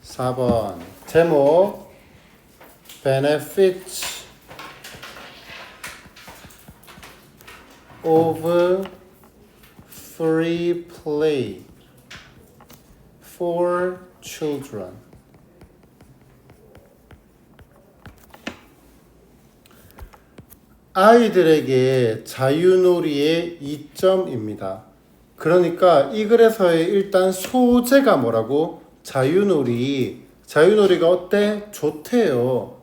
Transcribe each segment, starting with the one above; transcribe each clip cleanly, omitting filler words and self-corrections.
4번 제목 Benefits of free play for children. 아이들에게 자유놀이의 이점입니다. 그러니까 이 글에서의 일단 소재가 뭐라고? 자유놀이. 자유놀이가 어때? 좋대요.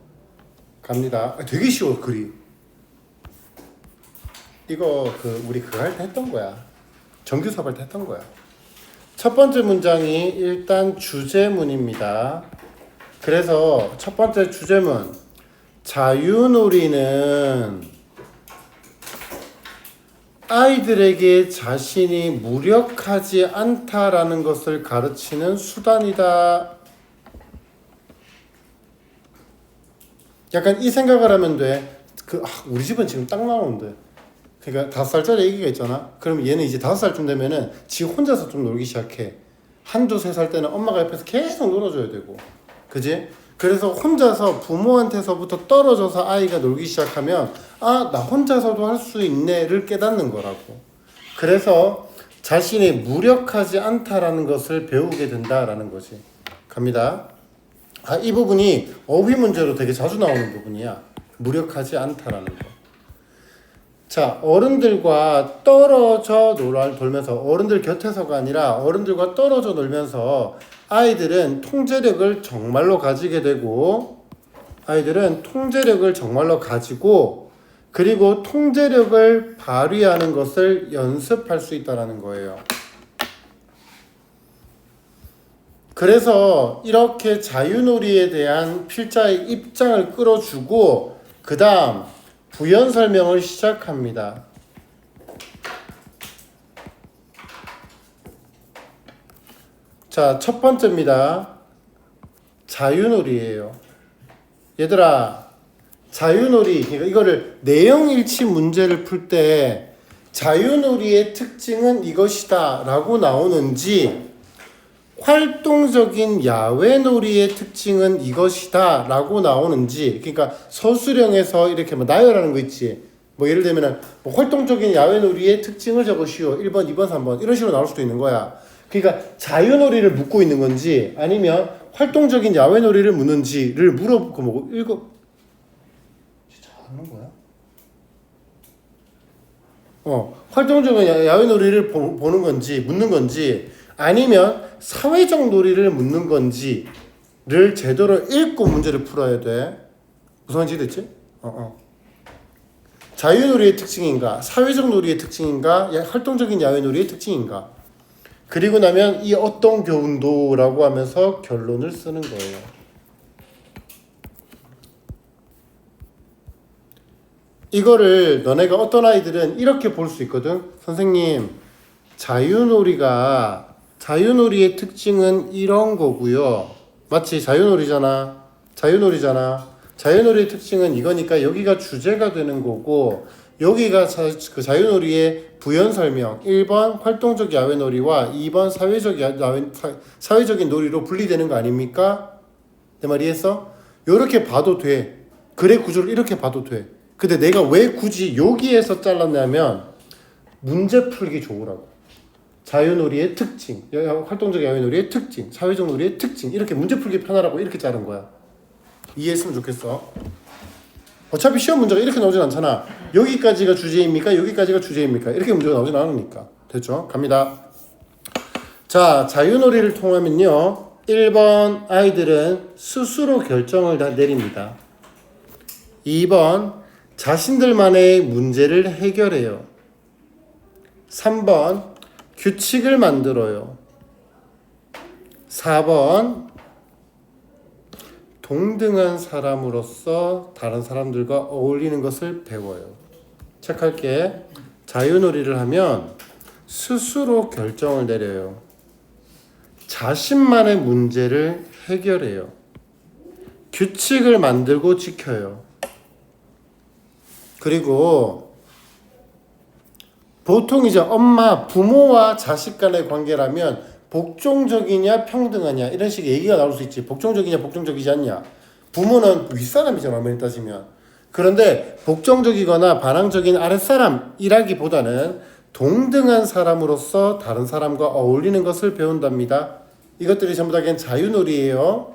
갑니다. 되게 쉬워 글이. 이거 우리 그거 할 때 했던 거야. 정규 수업 할 때 했던 거야. 첫 번째 문장이 일단 주제문입니다. 그래서 첫 번째 주제문. 자유놀이는 아이들에게 자신이 무력하지 않다라는 것을 가르치는 수단이다. 약간 이 생각을 하면 돼. 우리 집은 지금 딱 나오는데. 그러니까 5살짜리 애기가 있잖아. 그럼 얘는 이제 5살쯤 되면은 지 혼자서 좀 놀기 시작해. 한두 세 살 때는 엄마가 옆에서 계속 놀아줘야 되고. 그지? 그래서 혼자서 부모한테서부터 떨어져서 아이가 놀기 시작하면 나 혼자서도 할 수 있네를 깨닫는 거라고. 그래서 자신이 무력하지 않다라는 것을 배우게 된다라는 거지. 갑니다. 이 부분이 어휘 문제로 되게 자주 나오는 부분이야. 무력하지 않다라는 거. 자, 어른들과 떨어져 놀면서 어른들 곁에서가 아니라 어른들과 떨어져 놀면서 아이들은 통제력을 정말로 가지게 되고 그리고 통제력을 발휘하는 것을 연습할 수 있다는 거예요. 그래서 이렇게 자유놀이에 대한 필자의 입장을 끌어주고 그 다음 부연 설명을 시작합니다. 자, 첫 번째입니다. 자유놀이예요. 얘들아, 자유놀이, 그러니까 이거를 내용일치 문제를 풀 때 자유놀이의 특징은 이것이다 라고 나오는지 활동적인 야외놀이의 특징은 이것이다 라고 나오는지, 그러니까 서술형에서 이렇게 나열하는 거 있지. 예를 들면 활동적인 야외놀이의 특징을 적으시오. 1번, 2번, 3번 이런 식으로 나올 수도 있는 거야. 그러니까 자유놀이를 묻고 있는 건지 아니면 활동적인 야외놀이를 묻는지를 물어보고 진짜 하는 거야? 활동적인 야외놀이를 보는 건지 묻는 건지 아니면 사회적 놀이를 묻는 건지를 제대로 읽고 문제를 풀어야 돼. 무슨 말인지 됐지? 자유놀이의 특징인가? 사회적 놀이의 특징인가? 활동적인 야외놀이의 특징인가? 그리고 나면 이 어떤 교훈도라고 하면서 결론을 쓰는 거예요. 이거를 너네가 어떤 아이들은 이렇게 볼 수 있거든. 선생님, 자유놀이의 특징은 이런 거고요. 마치 자유놀이잖아. 자유놀이의 특징은 이거니까 여기가 주제가 되는 거고 여기가 그 자유놀이의 부연 설명 1번 활동적 야외놀이와 2번 사회적인 놀이로 분리되는 거 아닙니까? 내 말 이해했어? 이렇게 봐도 돼. 글의 구조를 이렇게 봐도 돼. 근데 내가 왜 굳이 여기에서 잘랐냐면 문제 풀기 좋으라고. 자유놀이의 특징, 활동적 야외놀이의 특징, 사회적 놀이의 특징 이렇게 문제 풀기 편하라고 이렇게 자른 거야. 이해했으면 좋겠어. 어차피 시험 문제가 이렇게 나오진 않잖아. 여기까지가 주제입니까? 여기까지가 주제입니까? 이렇게 문제가 나오진 않으니까. 됐죠? 갑니다. 자, 자유놀이를 통하면요. 1번 아이들은 스스로 결정을 다 내립니다. 2번 자신들만의 문제를 해결해요. 3번 규칙을 만들어요. 4번 동등한 사람으로서 다른 사람들과 어울리는 것을 배워요. 체크할게. 자유놀이를 하면 스스로 결정을 내려요. 자신만의 문제를 해결해요. 규칙을 만들고 지켜요. 그리고 보통 이제 부모와 자식 간의 관계라면 복종적이냐 평등하냐 이런 식의 얘기가 나올 수 있지. 복종적이냐 복종적이지 않냐. 부모는 윗사람이잖아 엄연히 따지면. 그런데 복종적이거나 반항적인 아랫사람이라기보다는 동등한 사람으로서 다른 사람과 어울리는 것을 배운답니다. 이것들이 전부 다 그냥 자유놀이에요.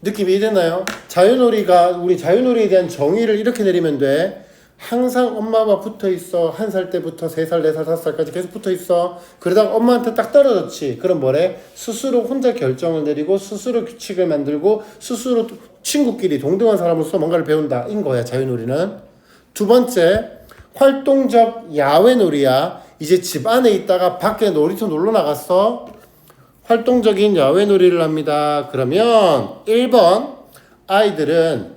느낌이 이해됐나요? 자유놀이가 우리 자유놀이에 대한 정의를 이렇게 내리면 돼. 항상 엄마와 붙어 있어. 1살 때부터 3살, 4살, 5살까지 계속 붙어 있어. 그러다가 엄마한테 딱 떨어졌지. 그럼 뭐래? 스스로 혼자 결정을 내리고 스스로 규칙을 만들고 스스로 친구끼리 동등한 사람으로서 뭔가를 배운다. 인 거야 자유놀이는. 두 번째, 활동적 야외놀이야. 이제 집 안에 있다가 밖에 놀이터 놀러 나갔어. 활동적인 야외놀이를 합니다. 그러면 1번 아이들은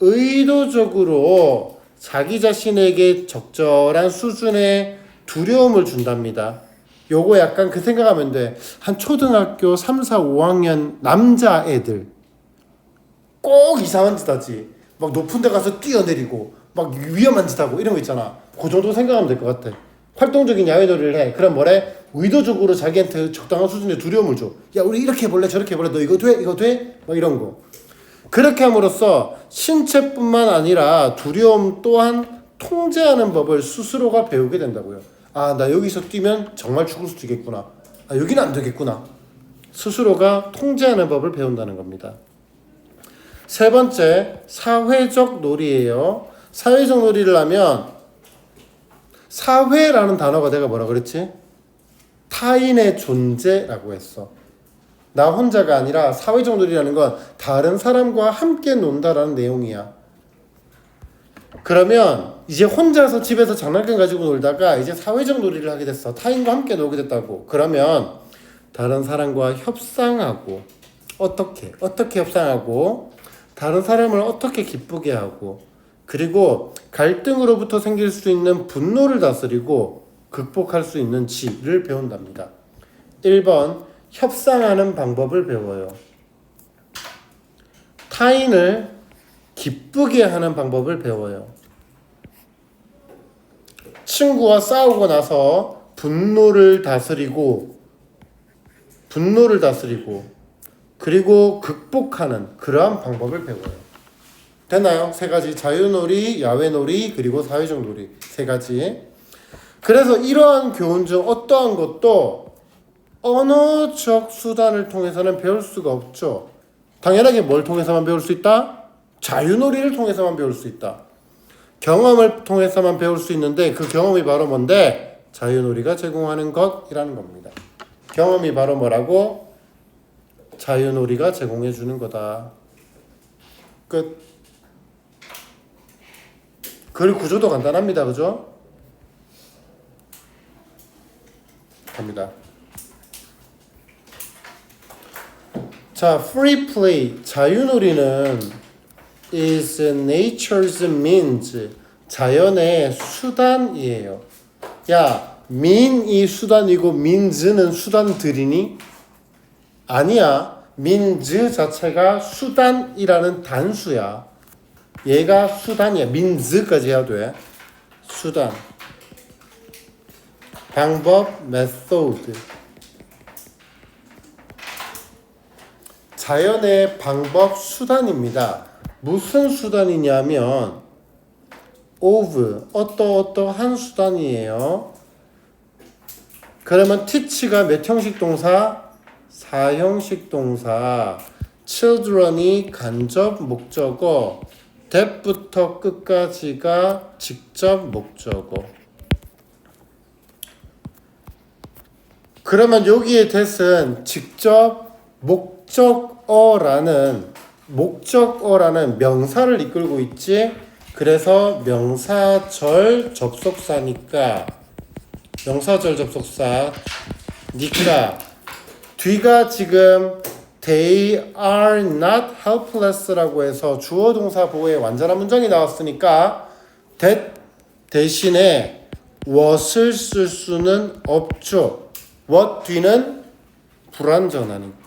의도적으로 자기 자신에게 적절한 수준의 두려움을 준답니다. 요거 약간 그 생각하면 돼. 한 초등학교 3, 4, 5학년 남자애들 꼭 이상한 짓 하지. 막 높은 데 가서 뛰어내리고 막 위험한 짓 하고 이런 거 있잖아. 그 정도 생각하면 될 것 같아. 활동적인 야외놀이를 해. 그럼 뭐래? 의도적으로 자기한테 적당한 수준의 두려움을 줘. 야 우리 이렇게 해볼래 저렇게 해볼래 너 이거 돼? 이거 돼? 막 이런 거. 그렇게 함으로써 신체뿐만 아니라 두려움 또한 통제하는 법을 스스로가 배우게 된다고요. 아, 나 여기서 뛰면 정말 죽을 수도 있겠구나. 아, 여기는 안 되겠구나. 스스로가 통제하는 법을 배운다는 겁니다. 세 번째, 사회적 놀이예요. 사회적 놀이를 하면 사회라는 단어가 내가 뭐라 그랬지? 타인의 존재라고 했어. 나 혼자가 아니라 사회적 놀이라는 건 다른 사람과 함께 논다라는 내용이야. 그러면 이제 혼자서 집에서 장난감 가지고 놀다가 이제 사회적 놀이를 하게 됐어. 타인과 함께 놀게 됐다고. 그러면 다른 사람과 협상하고 어떻게 협상하고 다른 사람을 어떻게 기쁘게 하고 그리고 갈등으로부터 생길 수 있는 분노를 다스리고 극복할 수 있는지를 배운답니다. 1번 협상하는 방법을 배워요. 타인을 기쁘게 하는 방법을 배워요. 친구와 싸우고 나서 분노를 다스리고 그리고 극복하는 그러한 방법을 배워요. 됐나요? 세 가지. 자유놀이, 야외놀이, 그리고 사회적 놀이. 세 가지. 그래서 이러한 교훈 중 어떠한 것도 언어적 수단을 통해서는 배울 수가 없죠. 당연하게 뭘 통해서만 배울 수 있다? 자유놀이를 통해서만 배울 수 있다. 경험을 통해서만 배울 수 있는데 그 경험이 바로 뭔데? 자유놀이가 제공하는 것이라는 겁니다. 경험이 바로 뭐라고? 자유놀이가 제공해 주는 거다. 끝. 글 구조도 간단합니다. 그죠? 갑니다. 자, free play, 자유놀이는 is nature's means, 자연의 수단이에요. 야, mean이 수단이고 means는 수단들이니? 아니야. means 자체가 수단이라는 단수야. 얘가 수단이야. means까지 해야 돼. 수단. 방법, method. 자연의 방법, 수단입니다. 무슨 수단이냐면 of, 어떠한 수단이에요. 그러면 teach가 몇 형식 동사? 4형식 동사. children이 간접 목적어, that부터 끝까지가 직접 목적어. 그러면 여기에 that은 직접 목적어라는 명사를 이끌고 있지. 그래서 명사절 접속사니까 뒤가 지금 they are not helpless라고 해서 주어 동사 보호의 완전한 문장이 나왔으니까 that 대신에 what을 쓸 수는 없죠. what 뒤는 불완전하니까.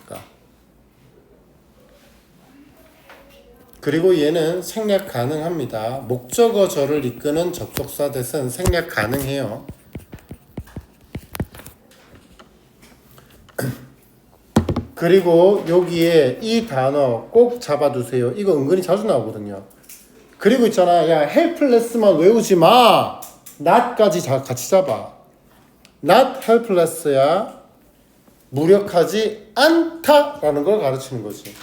그리고 얘는 생략 가능합니다. 목적어절을 이끄는 접속사 that은 생략 가능해요. 그리고 여기에 이 단어 꼭 잡아두세요. 이거 은근히 자주 나오거든요. 그리고 있잖아. 야, helpless만 외우지 마. not까지 같이 잡아. not helpless야. 무력하지 않다라는 걸 가르치는 거지.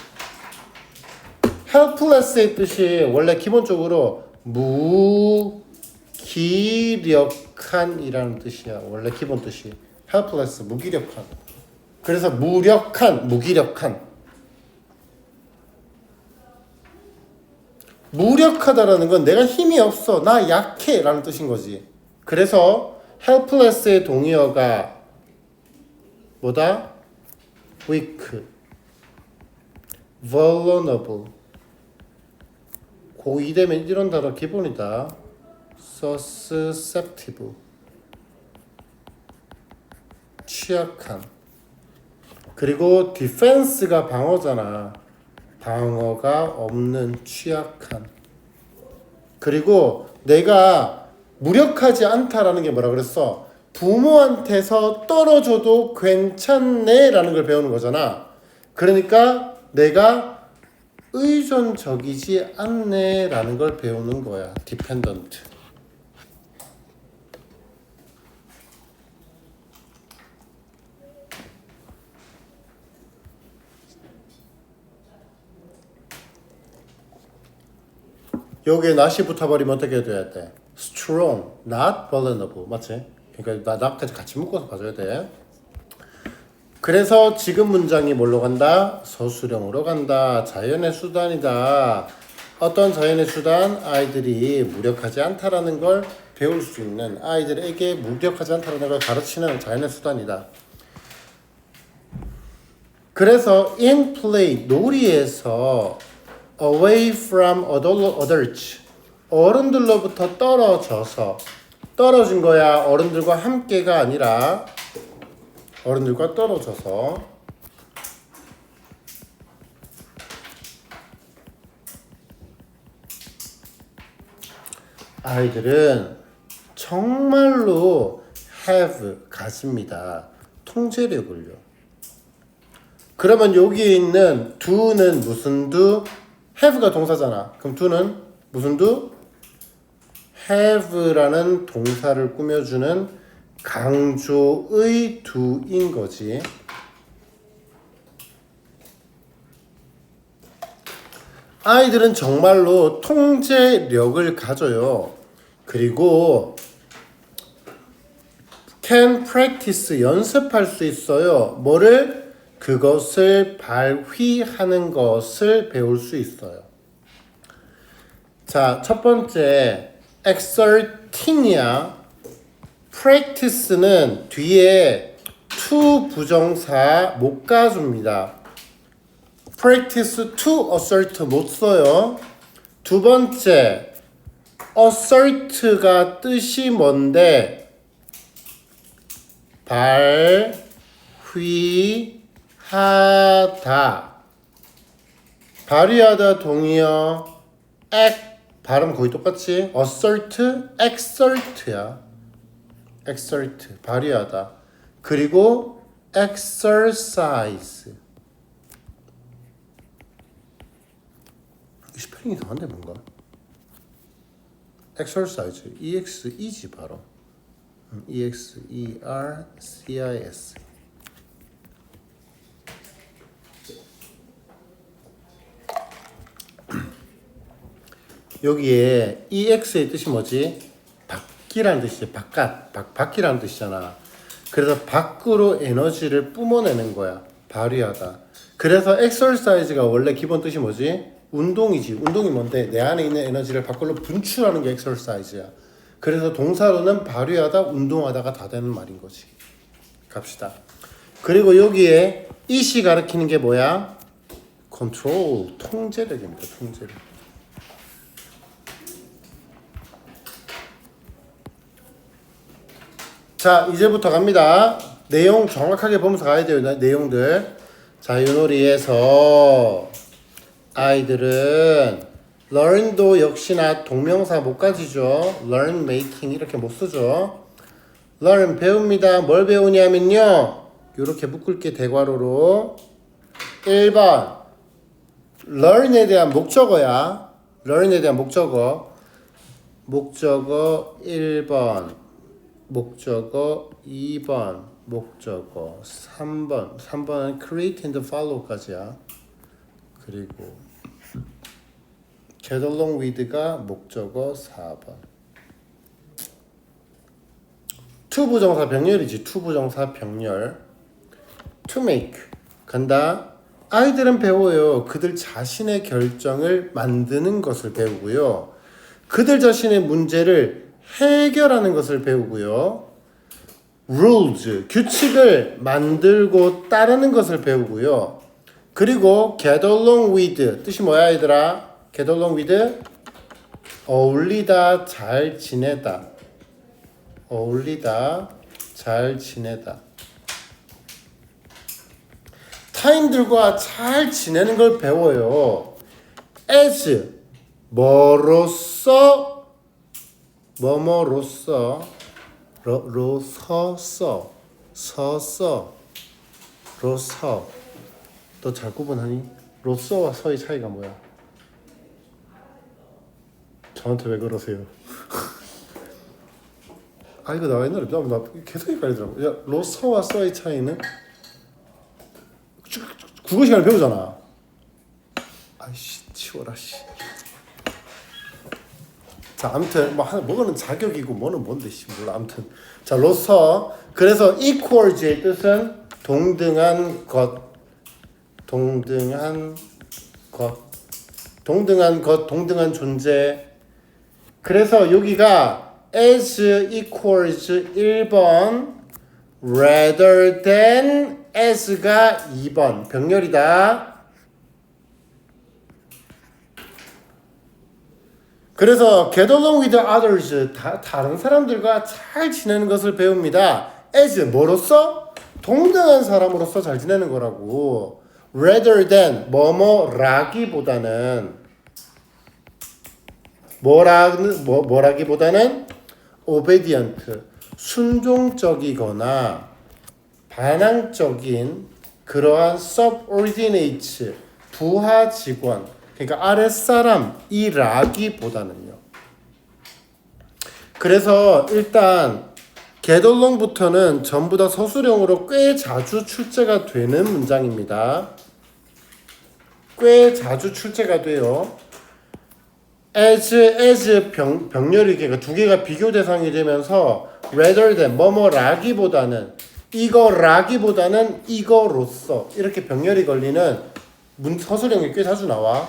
helpless의 뜻이 원래 기본적으로 무기력한이라는 뜻이야. 원래 기본 뜻이 helpless, 무기력한. 그래서 무력한, 무기력한. 무력하다라는 건 내가 힘이 없어, 나 약해 라는 뜻인 거지. 그래서 helpless의 동의어가 뭐다? weak, vulnerable. 고2 되면 이런 단어 기본이다. susceptible, 취약한. 그리고 defense가 방어잖아. 방어가 없는, 취약한. 그리고 내가 무력하지 않다라는 게 뭐라 그랬어? 부모한테서 떨어져도 괜찮네 라는 걸 배우는 거잖아. 그러니까 내가 의존적이지 않네 라는 걸 배우는 거야. dependent. 여기에 not이 붙어버리면 어떻게 돼야 돼? strong, not vulnerable. 맞지? 그러니까 not까지 같이 묶어서 봐줘야 돼. 그래서 지금 문장이 뭘로 간다? 서술형으로 간다. 자연의 수단이다. 어떤 자연의 수단? 아이들이 무력하지 않다라는 걸 배울 수 있는, 아이들에게 무력하지 않다라는 걸 가르치는 자연의 수단이다. 그래서 in play, 놀이에서 away from adults, 어른들로부터 떨어져서, 떨어진 거야. 어른들과 함께가 아니라 어른들과 떨어져서. 아이들은 정말로 have, 가집니다. 통제력을요. 그러면 여기에 있는 do는 무슨 do? have가 동사잖아. 그럼 do는 무슨 do? have라는 동사를 꾸며주는 강조의 do인 거지. 아이들은 정말로 통제력을 가져요. 그리고 can practice, 연습할 수 있어요. 뭐를? 그것을 발휘하는 것을 배울 수 있어요. 자, 첫 번째 exerting이야. practice는 뒤에 to 부정사 못 가줍니다. practice to assert 못 써요. 두 번째 assert가 뜻이 뭔데? 발휘하다. 발휘하다 동의어 act, 발음 거의 똑같지? assert, exert야. exert, 발휘하다. 그리고 exercise. 스펠링이 이상한데 뭔가? exercise, EXE지 바로. EXERCIS. 여기에 EX의 뜻이 뭐지? 밖이라는 뜻이지. 바깥, 밖이라는 뜻이잖아. 그래서 밖으로 에너지를 뿜어내는 거야. 발휘하다. 그래서 exercise가 원래 기본 뜻이 뭐지? 운동이지. 운동이 뭔데? 내 안에 있는 에너지를 밖으로 분출하는 게 exercise야. 그래서 동사로는 발휘하다, 운동하다가 다 되는 말인 거지. 갑시다. 그리고 여기에 it이 가리키는 게 뭐야? control, 통제력입니다. 통제력. 자, 이제부터 갑니다. 내용 정확하게 보면서 가야 돼요. 내용들. 자유놀이에서 아이들은 learn도 역시나 동명사 못 가지죠. learn, making 이렇게 못 쓰죠. learn 배웁니다. 뭘 배우냐면요. 이렇게 묶을게 대괄호로 1번 learn에 대한 목적어야. learn에 대한 목적어 1번 목적어 2번 목적어 3번은 create and follow까지야. 그리고 get along with가 목적어 4번. 투부정사 병렬이지. 투부정사 병렬. to make 간다. 아이들은 배워요. 그들 자신의 결정을 만드는 것을 배우고요. 그들 자신의 문제를 해결하는 것을 배우고요. rules 규칙을 만들고 따르는 것을 배우고요. 그리고 get along with 뜻이 뭐야 얘들아? get along with 어울리다 잘 지내다. 어울리다 잘 지내다. 타인들과 잘 지내는 걸 배워요. as 뭐로서 뭐뭐로서 서서 로서 너 잘 구분하니? 로서와 서의 차이가 뭐야? 저한테 왜 그러세요? 아 이거 나 옛날에 나 계속 헷갈리더라고. 야 로서와 서의 차이는 국어 시간에 배우잖아. 아이씨 치워라 씨. 자 아무튼 뭐는 자격이고 뭐는 뭔데 씨 몰라. 아무튼 자 로서 그래서 equals의 뜻은 동등한 것, 동등한 존재. 그래서 여기가 as equals 1번 rather than as가 2번 병렬이다. 그래서 get along with others 다른 사람들과 잘 지내는 것을 배웁니다. as 뭐로서? 동등한 사람으로서 잘 지내는 거라고. rather than 뭐뭐라기보다는 뭐라기보다는 obedient 순종적이거나 반항적인 그러한 subordinates 부하 직원 그러니까 아랫사람이라기보다는요. 그래서 일단 get along부터는 전부 다 서술형으로 꽤 자주 출제가 되는 문장입니다. 꽤 자주 출제가 돼요. as 병렬이 그러니까 두 개가 비교 대상이 되면서 rather than 뭐뭐라기보다는 이거라기보다는 이거로서 이렇게 병렬이 걸리는 서술형이 꽤 자주 나와.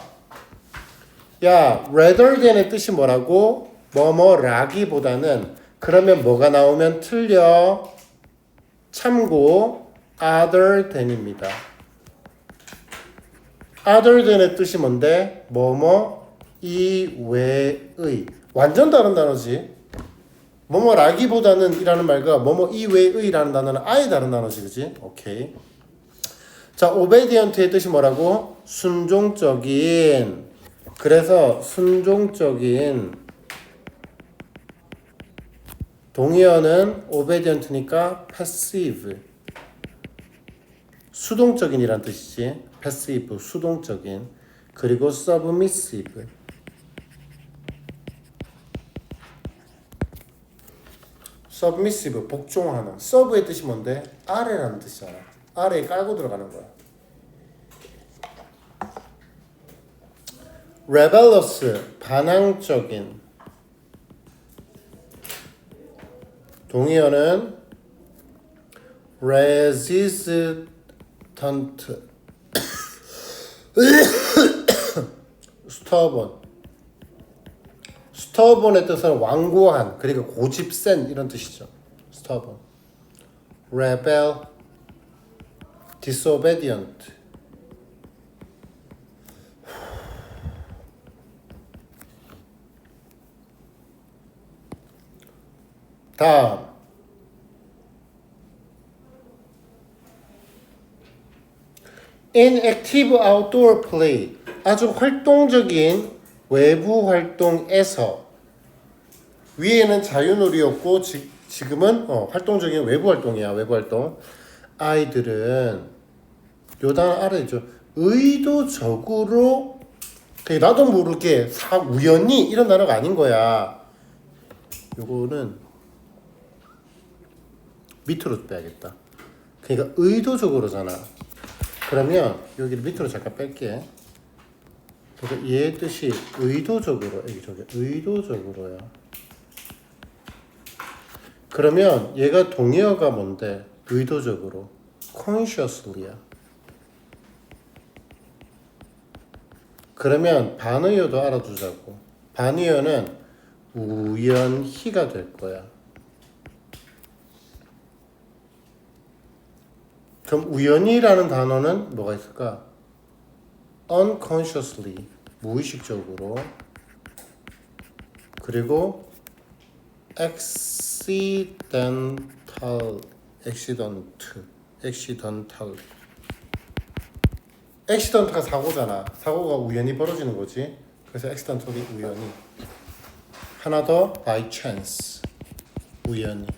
야 rather than의 뜻이 뭐라고? 뭐뭐라기보다는 그러면 뭐가 나오면 틀려? 참고 other than입니다. other than의 뜻이 뭔데? 뭐뭐 이외의 완전 다른 단어지. 뭐뭐라기보다는 이라는 말과 뭐뭐 이외의라는 단어는 아예 다른 단어지. 그지? 오케이. 자 obedient의 뜻이 뭐라고? 순종적인. 그래서 순종적인 동의어는 obedient니까 passive 수동적인이란 뜻이지. passive 수동적인. 그리고 submissive submissive 복종하는. sub의 뜻이 뭔데? 아래라는 뜻이잖아. 아래에 깔고 들어가는 거야. rebellious 반항적인. 동의어는 resistant stubborn. stubborn의 뜻은 완고한 그리고 고집센 이런 뜻이죠. stubborn. rebel disobedient. 다음 inactive outdoor play 아주 활동적인 외부 활동에서 위에는 자유놀이였고 지금은 활동적인 외부 활동이야. 외부 활동 아이들은 요 단어 알아야죠. 의도적으로 나도 모르게 우연히 이런 단어가 아닌 거야. 요거는 밑으로 빼야겠다. 그러니까 의도적으로잖아. 그러면 여기를 밑으로 잠깐 뺄게. 그래서 얘의 뜻이 의도적으로, 저기 의도적으로야. 그러면 얘가 동의어가 뭔데? 의도적으로. consciously야. 그러면 반의어도 알아두자고. 반의어는 우연히가 될 거야. 그럼 우연히라는 단어는 뭐가 있을까? unconsciously, 무의식적으로. 그리고 accidental. accident가 사고잖아. 사고가 우연히 벌어지는 거지. 그래서 accidentally 우연히. 하나 더 by chance, 우연히.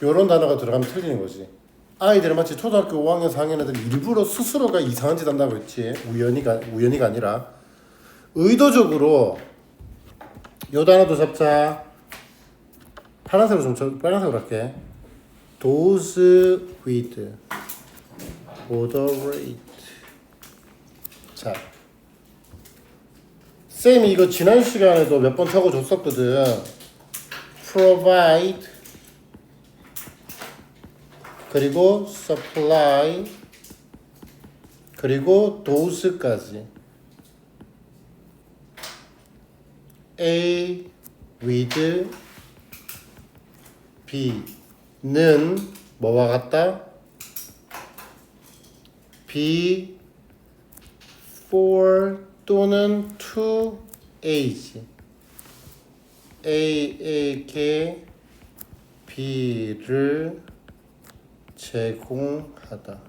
요런 단어가 들어가면 틀리는 거지. 아이들은 마치 초등학교 5학년, 4학년 애들 일부러 스스로가 이상한 짓 한다고 했지. 우연히가 아니라 의도적으로. 요 단어도 잡자. 파란색으로 빨간색으로 할게. those with moderate. 자, 쌤이 이거 지난 시간에도 몇 번 적어줬었거든. provide, 그리고 supply, 그리고 dose까지. A with B는 뭐와 같다? B for 또는 to A지. A에게 B를 제공하다.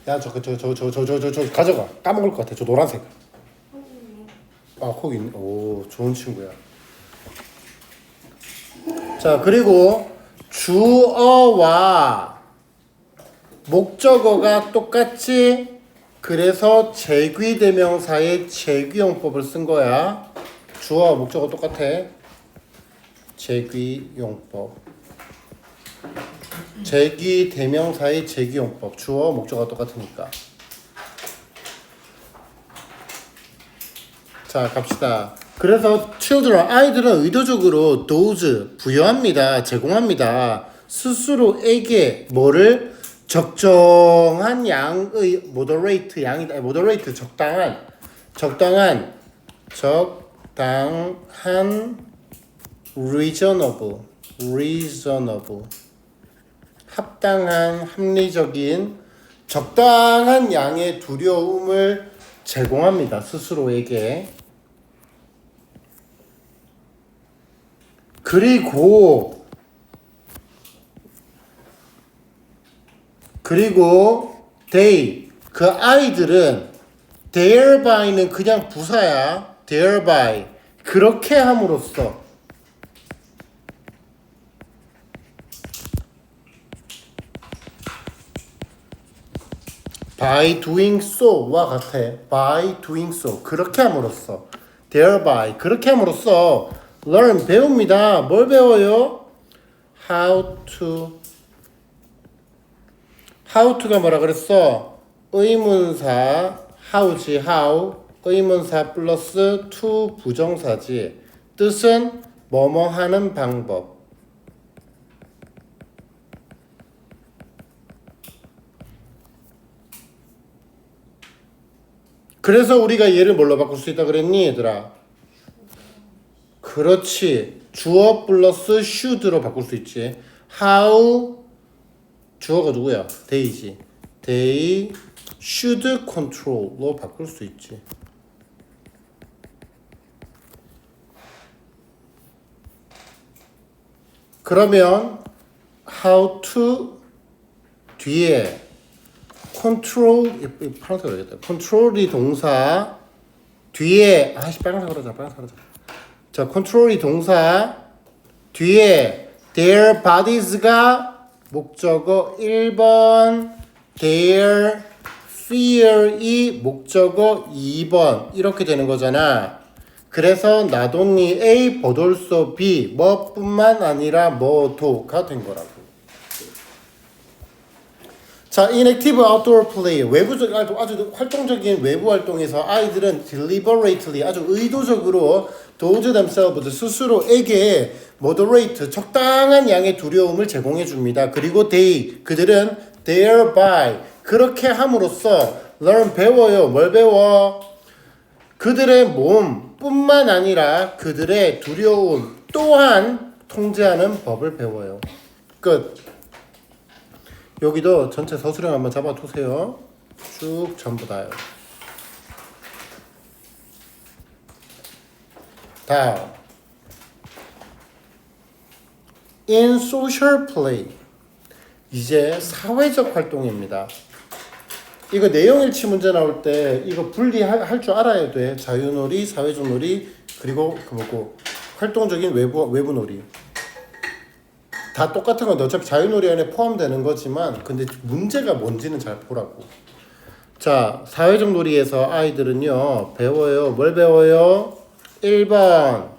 야, 저 가져가. 까먹을 것 같아. 저 노란색. 아, 거기 있네. 오, 좋은 친구야. 자, 그리고 주어와 목적어가 똑같지? 그래서 제귀대명사의 제귀용법을 쓴 거야. 주어와 목적어 똑같아. 제귀용법. 제귀대명사의 제귀용법. 주어와 목적어가 똑같으니까. 자, 갑시다. 그래서 children, 아이들은 의도적으로 those, 부여합니다. 제공합니다. 스스로에게 뭐를? 적정한 양의 moderate, 양이다. moderate, 적당한 reasonable, 합당한, 합리적인, 적당한 양의 두려움을 제공합니다. 스스로에게. 그리고 they, 그 아이들은 thereby,는 그냥 부사야. thereby, 그렇게 함으로써. by doing so와 같아. by doing so, 그렇게 함으로써. thereby, 그렇게 함으로써 learn, 배웁니다. 뭘 배워요? how to가 뭐라 그랬어? 의문사 how지. how, 의문사 플러스 to 부정사지. 뜻은 뭐뭐 하는 방법. 그래서 우리가 얘를 뭘로 바꿀 수 있다 그랬니, 얘들아? 그렇지. 주어 플러스 should로 바꿀 수 있지. how, 주어가 누구야? they지. they should control로 바꿀 수 있지. 그러면 how to 뒤에 control 파란색 그려야겠다. control이 동사 뒤에 빨간색 그러자. 자, control이 동사 뒤에 their bodies가 목적어 1번, their fear이 목적어 2번 이렇게 되는 거잖아. 그래서 not only A but also B 뭐뿐만 아니라 뭐도가 된 거라고. 자, inactive outdoor play 외부적 아주 활동적인 외부 활동에서 아이들은 deliberately 아주 의도적으로 those themselves 스스로에게 moderate 적당한 양의 두려움을 제공해 줍니다. 그리고 그들은 thereby 그렇게 함으로써 learn 배워요. 뭘 배워? 그들의 몸뿐만 아니라 그들의 두려움 또한 통제하는 법을 배워요. 끝. 여기도 전체 서술형 한번 잡아두세요. 쭉 전부 다요. 다음. In social play. 이제 사회적 활동입니다. 이거 내용일치 문제 나올 때 이거 분리할 줄 알아야 돼. 자유놀이, 사회적 놀이, 그리고 활동적인 외부 놀이. 다 똑같은 건 어차피 자유놀이 안에 포함되는 거지만 근데 문제가 뭔지는 잘 보라고. 자, 사회적 놀이에서 아이들은요 배워요. 뭘 배워요? 1번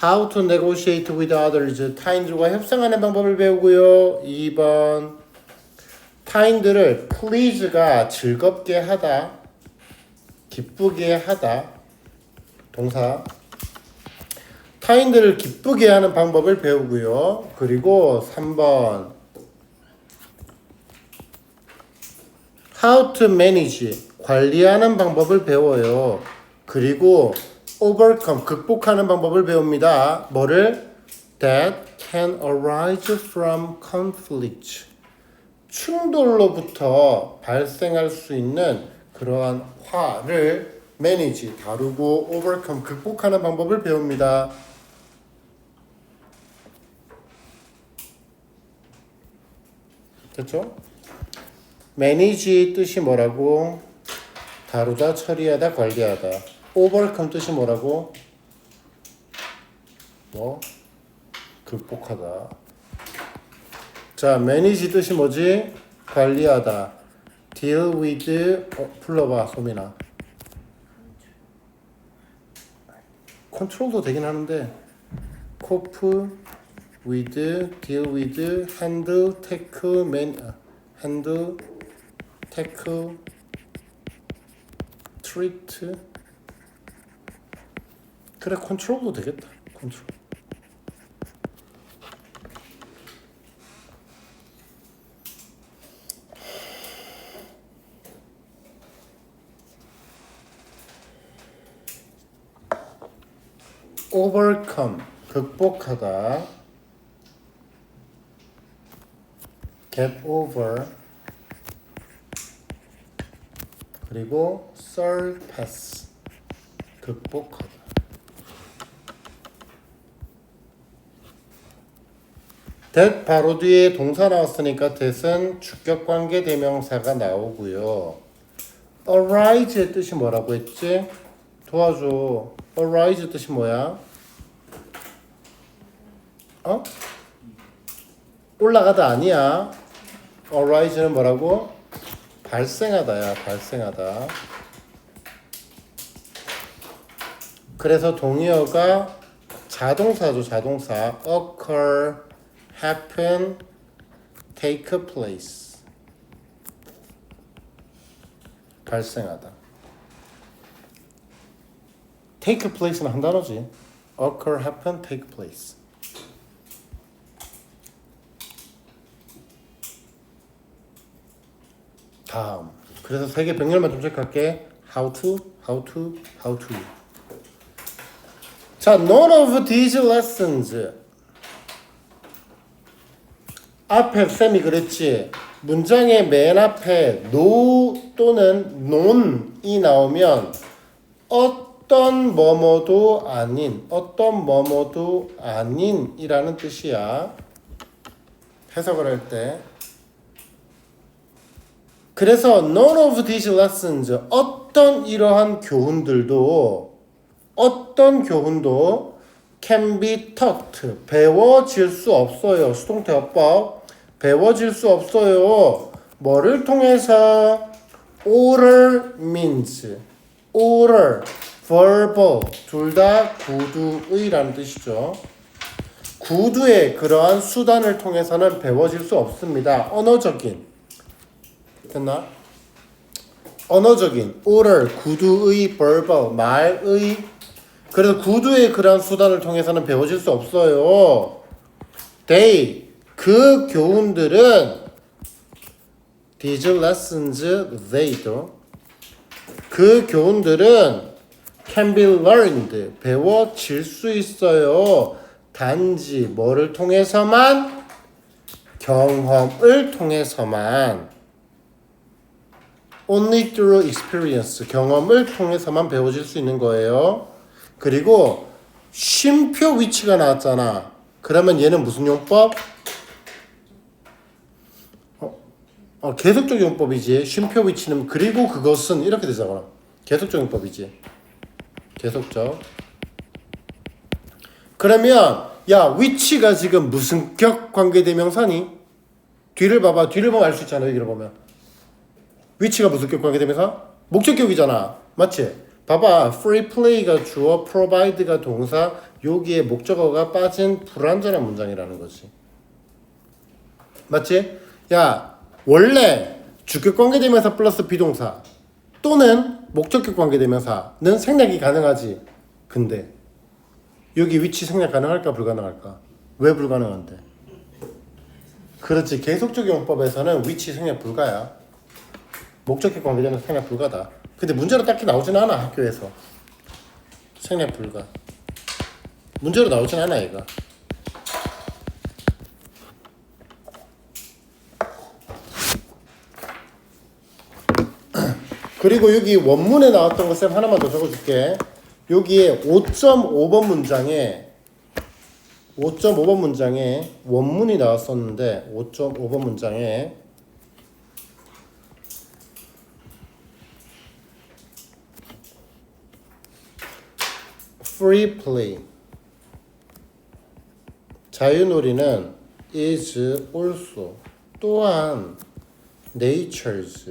How to negotiate with others. 타인들과 협상하는 방법을 배우고요. 2번 타인들을 please가 즐겁게 하다, 기쁘게 하다 동사 타인들을 기쁘게 하는 방법을 배우고요. 그리고 3번 How to manage 관리하는 방법을 배워요. 그리고 overcome 극복하는 방법을 배웁니다. 뭐를? That can arise from conflict 충돌로부터 발생할 수 있는 그러한 화를 manage 다루고 overcome 극복하는 방법을 배웁니다. 됐죠? manage 뜻이 뭐라고? 다루다, 처리하다, 관리하다. overcome 뜻이 뭐라고? 극복하다. 자, manage 뜻이 뭐지? 관리하다. deal with 불러봐, 소민아. control도 되긴 하는데 cope with, deal with, handle, tackle, handle, tackle, treat. 그래, control도 되겠다. control. overcome 극복하다, get over, 그리고 surpass 극복하다. that 바로 뒤에 동사 나왔으니까 that은 주격관계 대명사가 나오고요. arise의 뜻이 뭐라고 했지? 도와줘. arise 뜻이 뭐야? 올라가다 아니야. arise는 뭐라고? 발생하다야. 발생하다. 그래서 동의어가 자동사죠. 자동사. occur, happen, take place. 발생하다. take place는 한 단어지. occur, happen, take place. 다음. 그래서 세 개 병렬만 좀 체크할게. how to. 자, none of these lessons. 앞에 쌤이 그랬지. 문장의 맨 앞에 no 또는 non이 나오면 어떤 뭐뭐도 아닌, 어떤 뭐뭐도 아닌이라는 뜻이야. 해석을 할 때. 그래서 none of these lessons, 어떤 이러한 교훈도 can be taught, 배워질 수 없어요. 수동태어법 배워질 수 없어요. 뭐를 통해서? oral means, oral, verbal 둘 다 구두의라는 뜻이죠. 구두의 그러한 수단을 통해서는 배워질 수 없습니다. 언어적인 됐나? 언어적인 oral, 구두의, verbal, 말의 그래서 구두의 그러한 수단을 통해서는 배워질 수 없어요. They, 그 교훈들은 these lessons, they도 그 교훈들은 can be learned, 배워질 수 있어요. 단지 뭐를 통해서만? 경험을 통해서만. Only through experience, 경험을 통해서만 배워질 수 있는 거예요. 그리고 쉼표 위치가 나왔잖아. 그러면 얘는 무슨 용법? 계속적 용법이지. 쉼표 위치는 그리고 그것은 이렇게 되잖아. 계속적 용법이지. 계속적. 그러면 야 위치가 지금 무슨 격 관계대명사니? 뒤를 봐봐. 뒤를 보면 알 수 있잖아. 여기를 보면. 위치가 무슨 격 관계대명사? 목적격이잖아. 맞지? 봐봐. free play가 주어, provide가 동사, 여기에 목적어가 빠진 불완전한 문장이라는 거지. 맞지? 야 원래 주격 관계대명사 플러스 비동사 또는 목적격 관계대명사는 생략이 가능하지. 근데 여기 위치 생략 가능할까 불가능할까? 왜 불가능한데? 그렇지. 계속적 용법에서는 위치 생략 불가야. 목적격 관계대명사 생략 불가다. 근데 문제로 딱히 나오진 않아. 학교에서 생략 불가. 문제로 나오진 않아 얘가. 그리고 여기 원문에 나왔던 거 쌤 하나만 더 적어줄게. 여기에 5.5번 문장에 원문이 나왔었는데 5.5번 문장에 free play 자유놀이는 is also 또한 nature's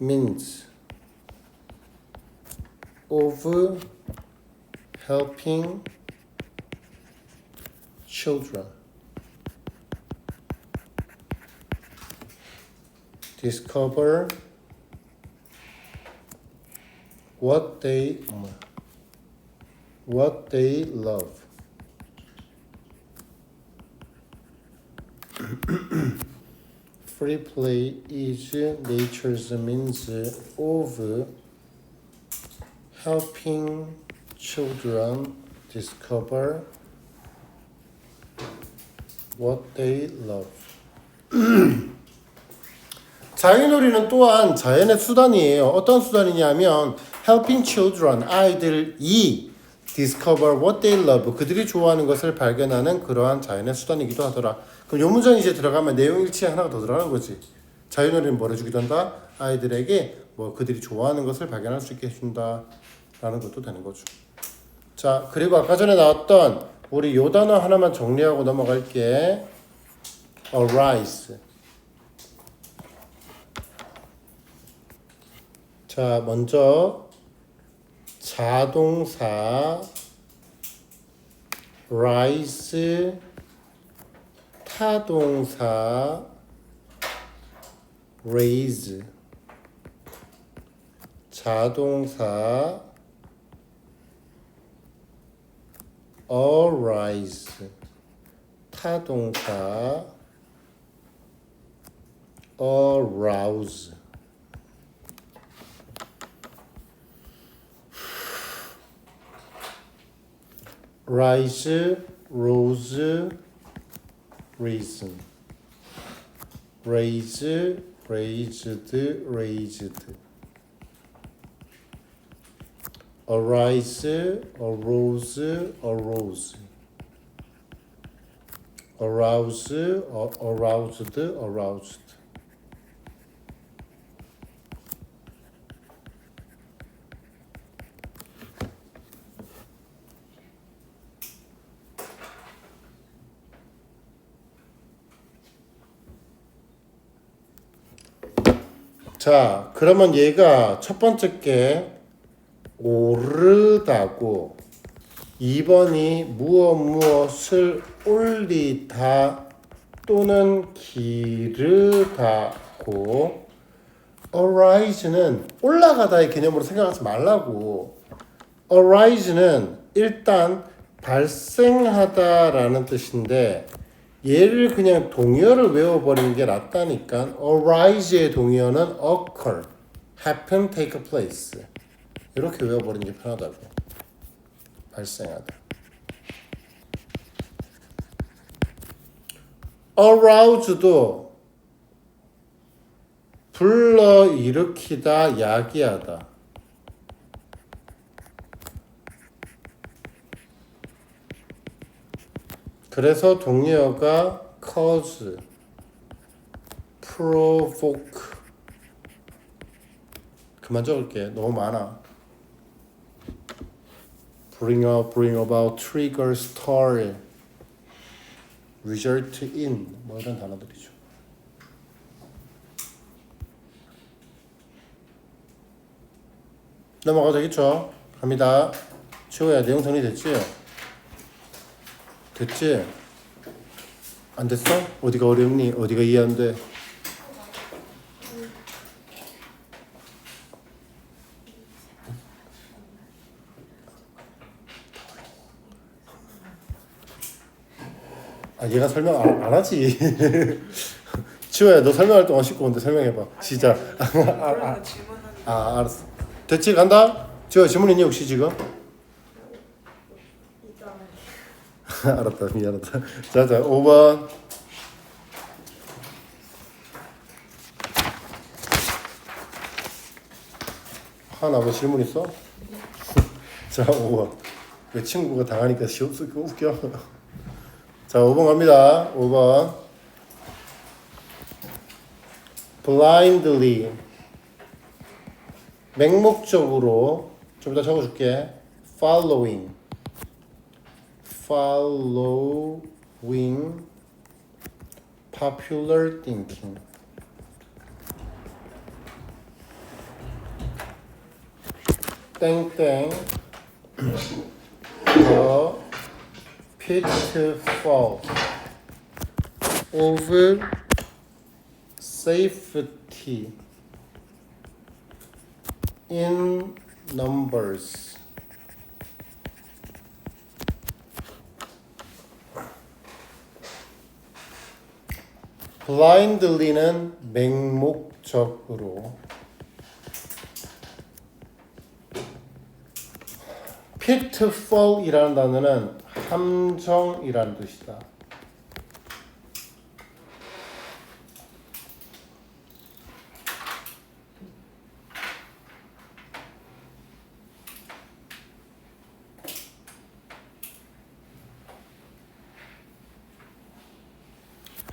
means of helping children discover what they love. Free play is nature's means of helping children discover what they love. 자유놀이는 또한 자연의 수단이에요. 어떤 수단이냐면 helping children, 아이들이 discover what they love, 그들이 좋아하는 것을 발견하는 그러한 자연의 수단이기도 하더라. 그럼 요 문장 이제 들어가면 내용 일치에 하나가 더 들어가는 거지. 자유놀이는 뭘 해주기도 한다? 아이들에게 뭐 그들이 좋아하는 것을 발견할 수 있게 해준다 라는 것도 되는 거죠. 자, 그리고 아까 전에 나왔던 우리 요 단어 하나만 정리하고 넘어갈게. arise. 자, 먼저 자동사 rise, 타동사 raise, 자동사 arise, 타동사 arouse. rise, rose, reason. raise, raised, raised. arise, arose, arose. arouse, aroused, aroused. 자, 그러면 얘가 첫 번째 게 오르다고 2번이 무엇을 올리다 또는 기르다고 arise는 올라가다의 개념으로 생각하지 말라고. arise는 일단 발생하다라는 뜻인데 얘를 그냥 동의어를 외워버리는 게 낫다니까. arise의 동의어는 occur, happen, take place 이렇게 외워버리는 게 편하다고. 발생하다. arouse도 불러일으키다, 야기하다. 그래서 동의어가 cause, provoke. 그만 적을게. 너무 많아. bring up, bring about, trigger, story, result in 뭐 이런 단어들이죠. 넘어가도 되겠죠? 갑니다. 치호야, 내용 정리됐지? 됐지? 안 됐어? 어디가 어렵니? 어디가 이해 안 돼? 아, 얘가 설명 안 하지. 치호야, 너 설명할 동안 씻고 온데 설명해봐. 시작. 알았어. 됐지? 간다? 치호야, 질문 있니 혹시 지금? 알았다, 미안하다. 자, 5번. 하나 뭐 질문 있어? 자, 5번. 왜 친구가 당하니까 웃겨? 자, 5번 갑니다. 5번. blindly. 맹목적으로 좀 더 적어줄게. following popular thinking. 땡땡 the pitfall of safety in numbers. blindly는 맹목적으로, pitfall이라는 단어는 함정이라는 뜻이다.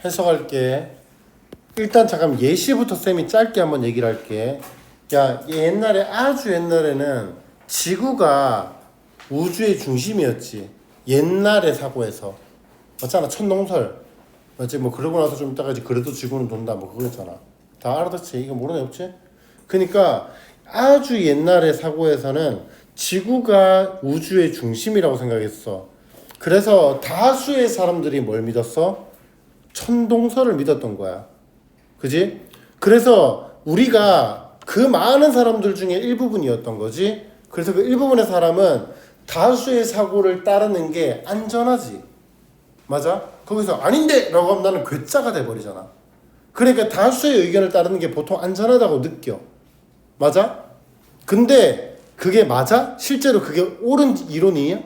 해석할게. 일단 잠깐 예시부터 쌤이 짧게 한번 얘기를 할게. 야, 옛날에 아주 옛날에는 지구가 우주의 중심이었지. 옛날의 사고에서 맞잖아. 천동설 맞지? 뭐 그러고 나서 좀 이따가지 그래도 지구는 돈다 뭐 그거였잖아. 다 알아듣지? 이거 모르는 애 없지? 그러니까 아주 옛날의 사고에서는 지구가 우주의 중심이라고 생각했어. 그래서 다수의 사람들이 뭘 믿었어? 천동설을 믿었던 거야. 그지? 그래서 우리가 그 많은 사람들 중에 일부분이었던 거지. 그래서 그 일부분의 사람은 다수의 사고를 따르는 게 안전하지. 맞아? 거기서 아닌데! 라고 하면 나는 괴짜가 돼버리잖아. 그러니까 다수의 의견을 따르는 게 보통 안전하다고 느껴. 맞아? 근데 그게 맞아? 실제로 그게 옳은 이론이야?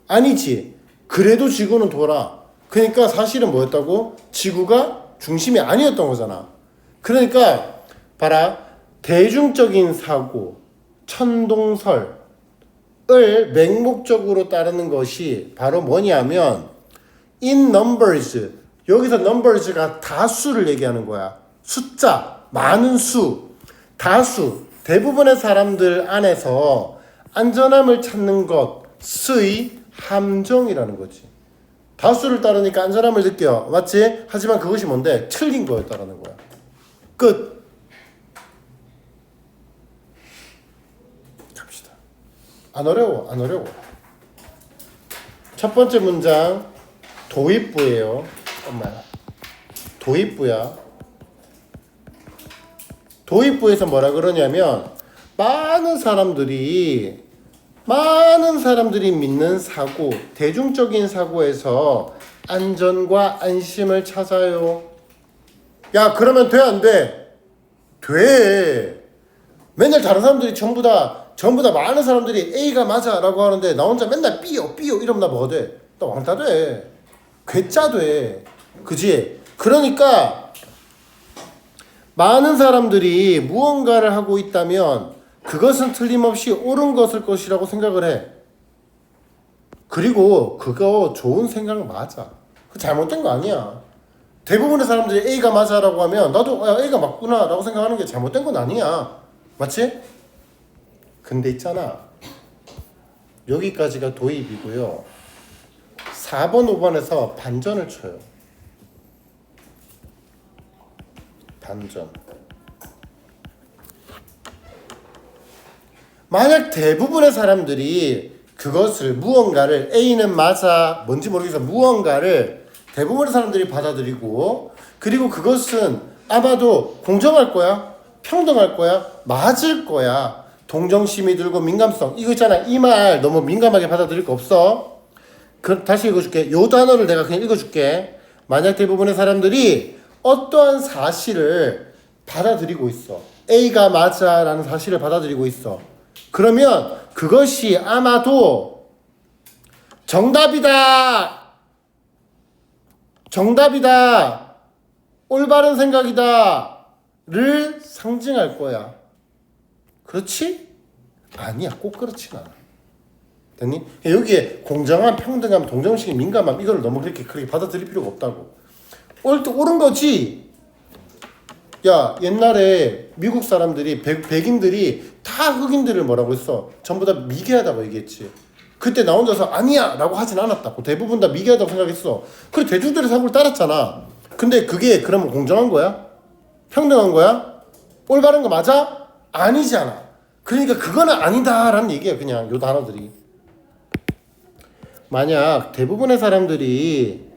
아니지. 그래도 지구는 돌아. 그러니까 사실은 뭐였다고? 지구가 중심이 아니었던 거잖아. 그러니까 봐라. 대중적인 사고, 천동설, 맹목적으로 따르는 것이 바로 뭐냐면 in numbers. 여기서 numbers가 다수를 얘기하는 거야. 숫자, 많은 수, 다수, 대부분의 사람들 안에서 안전함을 찾는 것의 함정이라는 거지. 다수를 따르니까 안전함을 느껴. 맞지? 하지만 그것이 뭔데? 틀린 거였다라는 거야. 끝. 갑시다. 안 어려워. 첫 번째 문장 도입부예요. 엄마야. 도입부야. 도입부에서 뭐라 그러냐면 많은 사람들이 믿는 사고, 대중적인 사고에서 안전과 안심을 찾아요. 야, 그러면 돼, 안 돼? 돼. 맨날 다른 사람들이 전부 다 많은 사람들이 A가 맞아 라고 하는데 나 혼자 맨날 B요 이러면 나 뭐가 돼? 나 왕따 돼. 괴짜 돼. 그지? 그러니까 많은 사람들이 무언가를 하고 있다면 그것은 틀림없이 옳은 것이라고 생각을 해. 그리고 그거 좋은 생각 맞아. 그 잘못된 거 아니야. 대부분의 사람들이 A가 맞아라고 하면 나도 A가 맞구나 라고 생각하는 게 잘못된 건 아니야. 맞지? 근데 있잖아. 여기까지가 도입이고요. 4번, 5번에서 반전을 쳐요. 반전. 만약 대부분의 사람들이 그것을 무언가를 A는 맞아 뭔지 모르겠어 무언가를 대부분의 사람들이 받아들이고 그리고 그것은 아마도 공정할 거야 평등할 거야 맞을 거야 동정심이 들고 민감성 이거 있잖아 이 말 너무 민감하게 받아들일 거 없어. 다시 읽어줄게. 요 단어를 내가 그냥 읽어줄게. 만약 대부분의 사람들이 어떠한 사실을 받아들이고 있어. A가 맞아 라는 사실을 받아들이고 있어. 그러면 그것이 아마도 정답이다. 올바른 생각이다를 상징할 거야. 그렇지? 아니야. 꼭 그렇진 않아. 됐니? 여기에 공정함, 평등함, 동정심, 민감함 이걸 너무 그렇게 받아들일 필요가 없다고. 옳은 거지. 야 옛날에 미국 사람들이 백인들이 다 흑인들을 뭐라고 했어? 전부 다 미개하다고 얘기했지. 그때 나 혼자서 아니야 라고 하진 않았다고. 대부분 다 미개하다고 생각했어. 그래 대중들의 사고를 따랐잖아. 근데 그게 그러면 공정한 거야? 평등한 거야? 올바른 거 맞아? 아니잖아. 그러니까 그거는 아니다라는 얘기야. 그냥 요 단어들이. 만약 대부분의 사람들이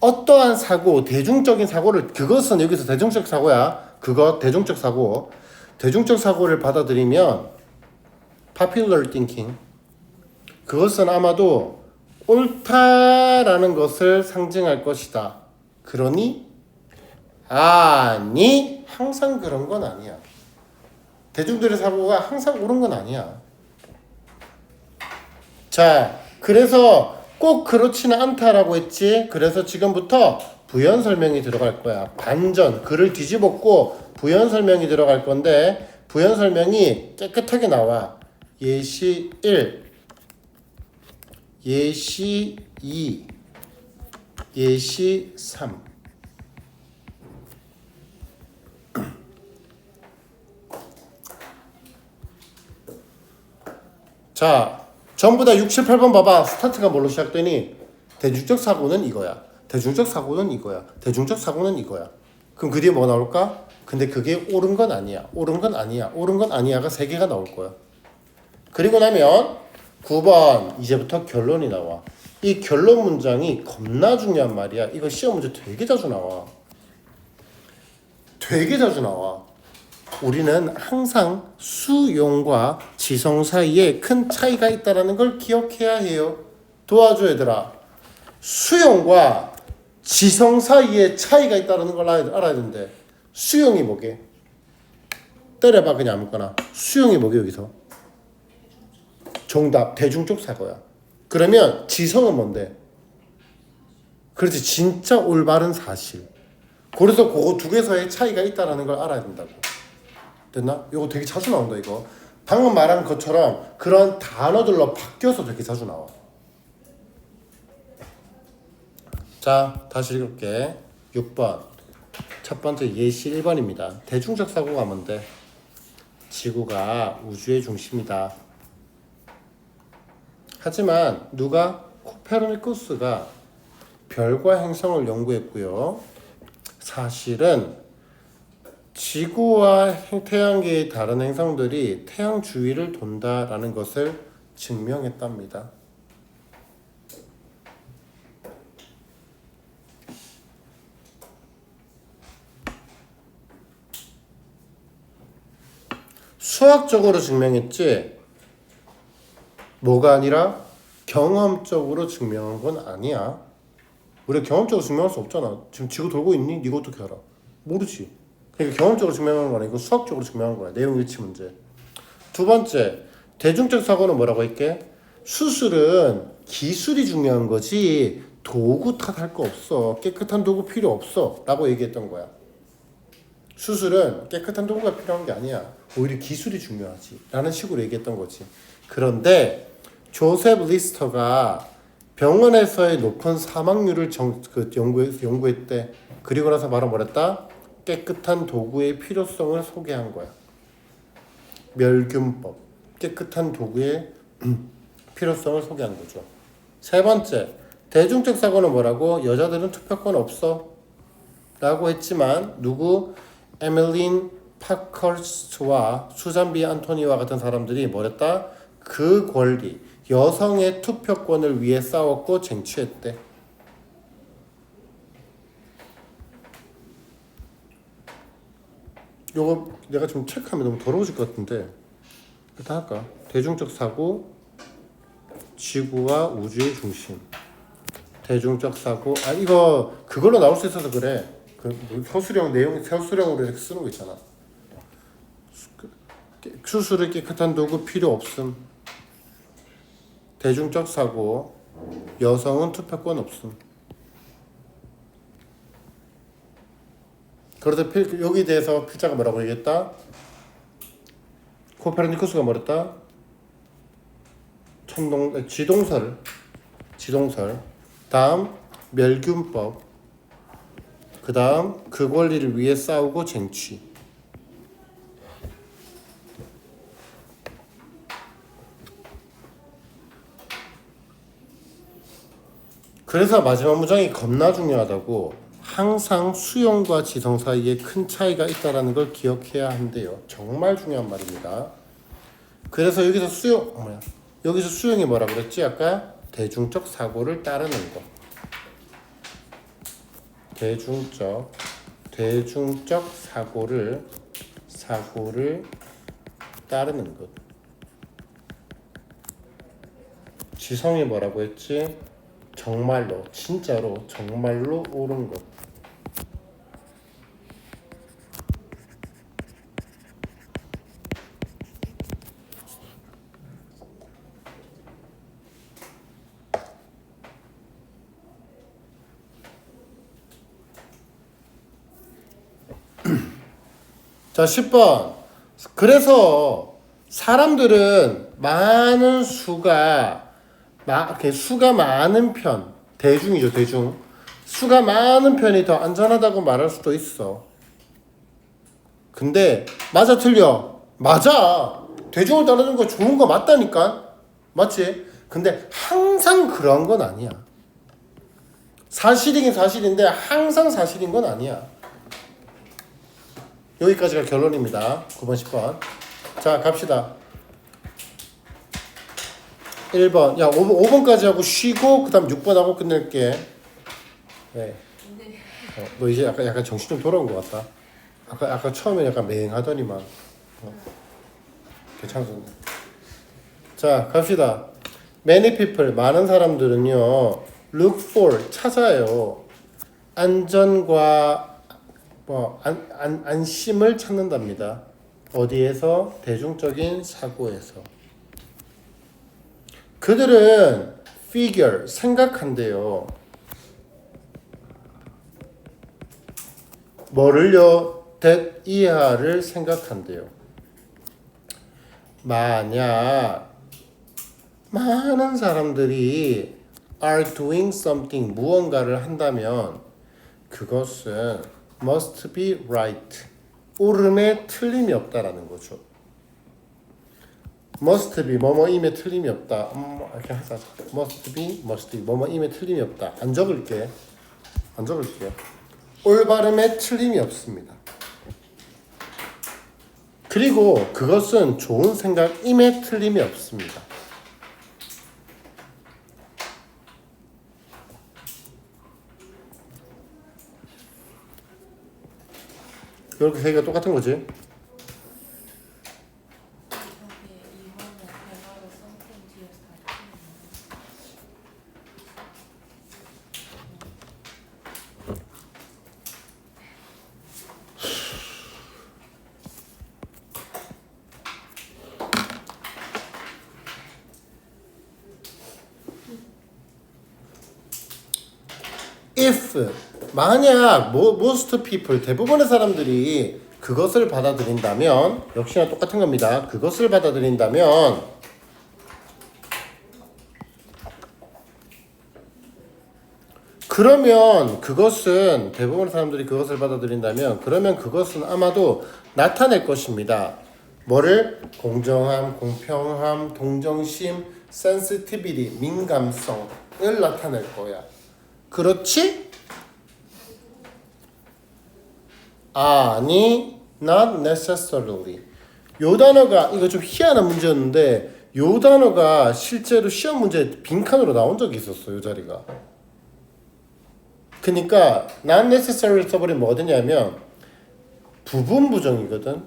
어떠한 사고, 대중적인 사고를 그것은 여기서 대중적 사고야. 그거 대중적 사고를 받아들이면 popular thinking 그것은 아마도 옳다라는 것을 상징할 것이다. 그러니 아니 항상 그런 건 아니야. 대중들의 사고가 항상 옳은 건 아니야. 자, 그래서 꼭 그렇지는 않다라고 했지. 그래서 지금부터 부연 설명이 들어갈 거야. 반전, 글을 뒤집었고 부연 설명이 들어갈 건데 부연 설명이 깨끗하게 나와. 예시 1, 예시 2, 예시 3. 자, 전부 다 6, 7, 8번 봐봐. 스타트가 뭘로 시작되니? 대중적 사고는 이거야. 대중적 사고는 이거야. 대중적 사고는 이거야. 그럼 그 뒤에 뭐 나올까? 근데 그게 옳은 건 아니야. 옳은 건 아니야. 옳은 건 아니야가 3개가 나올 거야. 그리고 나면 9번 이제부터 결론이 나와. 이 결론 문장이 겁나 중요한 말이야. 이거 시험 문제 되게 자주 나와. 되게 자주 나와. 우리는 항상 수용과 지성 사이에 큰 차이가 있다는 걸 기억해야 해요. 도와줘 얘들아. 수용과 지성 사이에 차이가 있다는 걸 알아야 된대. 수용이 뭐게? 때려봐 그냥 아무거나. 수용이 뭐게 여기서? 정답 대중적 사고야. 그러면 지성은 뭔데? 그렇지 진짜 올바른 사실. 그래서 그거 두 개 사이에 차이가 있다는 걸 알아야 된다고. 됐나? 이거 되게 자주 나온다 이거. 방금 말한 것처럼 그런 단어들로 바뀌어서 되게 자주 나와. 자, 다시 읽을게. 6번. 첫 번째 예시 1번입니다. 대중적 사고가 뭔데? 지구가 우주의 중심이다. 하지만 누가? 코페르니쿠스가 별과 행성을 연구했고요. 사실은 지구와 태양계의 다른 행성들이 태양 주위를 돈다라는 것을 증명했답니다. 수학적으로 증명했지 뭐가 아니라 경험적으로 증명한 건 아니야. 우리가 경험적으로 증명할 수 없잖아. 지금 지구 돌고 있니? 네가 어떻게 알아? 모르지. 그러니까 경험적으로 증명하는 거 아니고 수학적으로 증명한 거야. 내용 일치 문제. 두 번째, 대중적 사고는 뭐라고 할게? 수술은 기술이 중요한 거지 도구 탓할 거 없어. 깨끗한 도구 필요 없어 라고 얘기했던 거야. 수술은 깨끗한 도구가 필요한 게 아니야. 오히려 기술이 중요하지 라는 식으로 얘기했던 거지. 그런데 조셉 리스터가 병원에서의 높은 사망률을 연구했대. 그리고 나서 바로 뭐랬다? 깨끗한 도구의 필요성을 소개한 거야. 멸균법. 깨끗한 도구의 필요성을 소개한 거죠. 세 번째, 대중적 사고는 뭐라고? 여자들은 투표권 없어 라고 했지만 누구? 에밀린 파커스트와 수잔 B 안토니와 같은 사람들이 뭐랬다? 그 권리, 여성의 투표권을 위해 싸웠고 쟁취했대. 요거 내가 좀 체크하면 너무 더러워질 것 같은데 일단 할까? 대중적 사고, 지구와 우주의 중심. 대중적 사고. 아 이거 그걸로 나올 수 있어서 그래. 그 서술형 내용 서술형으로 이렇게 쓰는 거 있잖아. 수술을 깨끗한 도구 필요 없음. 대중적 사고, 여성은 투표권 없음. 그래서 여기에 대해서 필자가 뭐라고 얘기했다? 코페르니쿠스가 뭐랬다? 지동설. 다음 멸균법. 그 다음 그 권리를 위해 싸우고 쟁취. 그래서 마지막 문장이 겁나 중요하다고. 항상 수용과 지성 사이에 큰 차이가 있다는 걸 기억해야 한대요. 정말 중요한 말입니다. 그래서 여기서 수용이 뭐라 그랬지? 아까 대중적 사고를 따르는 거. 대중적 사고를 따르는 것. 지성이 뭐라고 했지? 정말로, 진짜로, 정말로 옳은 것. 자, 10번. 그래서 사람들은 많은 수가 많은 편, 대중이죠, 대중. 수가 많은 편이 더 안전하다고 말할 수도 있어. 근데 맞아, 틀려? 맞아. 대중을 따르는 거 좋은 거 맞다니까. 맞지? 근데 항상 그런 건 아니야. 사실이긴 사실인데 항상 사실인 건 아니야. 여기까지가 결론입니다. 9번, 10번. 자, 갑시다. 1번. 야, 5번까지 하고 쉬고, 그 다음 6번 하고 끝낼게. 네. 너 이제 약간 정신 좀 돌아온 것 같다. 아까 처음에 약간 맹하더니만. 괜찮았네. 자, 갑시다. Many people, 많은 사람들은요, look for, 찾아요. 안전과 안심을 찾는답니다. 어디에서? 대중적인 사고에서. 그들은 figure, 생각한대요. 뭐를요? that 이하를 생각한대요. 만약 많은 사람들이 are doing something 무언가를 한다면 그것은 must be right 옳음에 틀림이 없다라는 거죠. must be 뭐뭐임에 틀림이 없다. 이렇게 하자. must be 뭐뭐임에 틀림이 없다. 안 적을게. 올바름에 틀림이 없습니다. 그리고 그것은 좋은 생각임에 틀림이 없습니다. 이렇게 세 개가 똑같은 거지. if 만약 most people 대부분의 사람들이 그것을 받아들인다면 역시나 똑같은 겁니다. 그것을 받아들인다면 그러면 그것은 대부분의 사람들이 그것을 받아들인다면 그러면 그것은 아마도 나타낼 것입니다. 뭐를? 공정함, 공평함, 동정심, sensitivity, 민감성을 나타낼 거야. 그렇지? 아니, not necessarily. 요 단어가 이거 좀 희한한 문제였는데 요 단어가 실제로 시험 문제 빈칸으로 나온 적이 있었어. 요 자리가. 그러니까 not necessarily 써버리면 뭐가 되냐면 부분 부정이거든.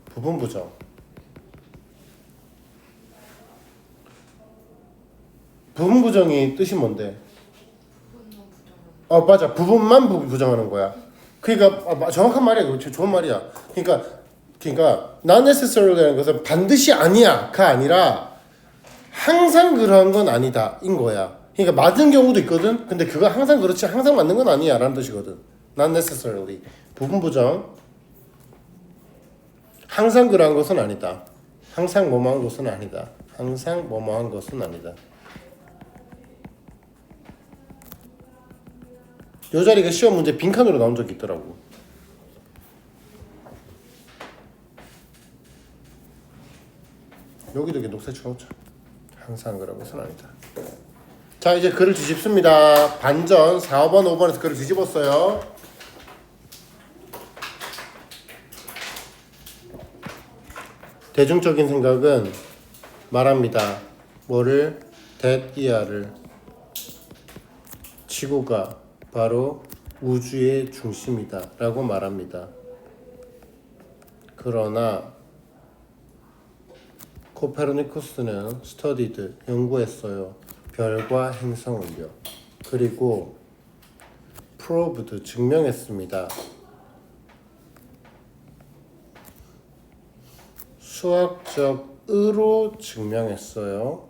부분 부정. 부분 부정이 뜻이 뭔데? 맞아. 부분만 부정하는 거야. 그러니까 정확한 말이야. 좋은 말이야. 그러니까 not necessarly라는 것은 반드시 아니야가 아니라 항상 그러한 건 아니다인 거야. 그러니까 맞은 경우도 있거든. 근데 그거 항상 그렇지 항상 맞는 건 아니야라는 뜻이거든. not necessarily 부분 부정. 항상 그러한 것은 아니다. 항상 뭐뭐한 것은 아니다. 항상 뭐뭐한 것은 아니다. 요 자리가 시험 문제 빈칸으로 나온 적이 있더라고. 여기도 이렇게 녹색 쳐놓자. 항상 그런 것은 아니다. 자, 이제 글을 뒤집습니다. 반전 4번, 5번에서 글을 뒤집었어요. 대중적인 생각은 말합니다. 뭐를? that 이하를. 지구가 바로 우주의 중심이다 라고 말합니다. 그러나 코페르니쿠스는 studied, 연구했어요. 별과 행성을요. 그리고 proved, 증명했습니다. 수학적으로 증명했어요.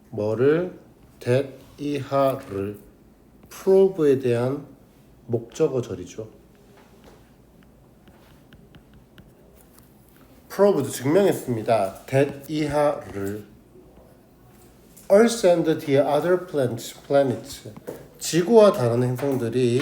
뭐를? that 이하를. prove에 대한 목적어절이죠. proved, 증명했습니다. that 이하를. Earth and the other planets, 지구와 다른 행성들이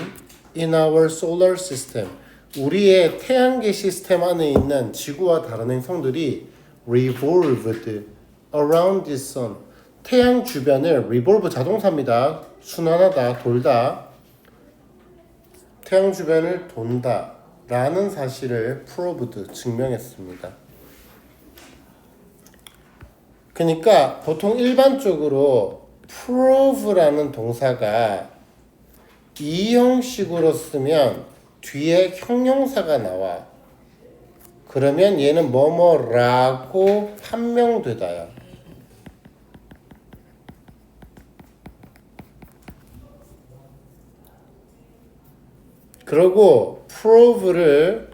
in our solar system, 우리의 태양계 시스템 안에 있는 지구와 다른 행성들이 revolved around the sun, 태양 주변을 revolve 자동사입니다. 순환하다, 돌다. 태양 주변을 돈다 라는 사실을 proved, 증명했습니다. 그러니까 보통 일반적으로 prove라는 동사가 이 형식으로 쓰면 뒤에 형용사가 나와. 그러면 얘는 뭐뭐라고 판명되다야. 그리고 prove를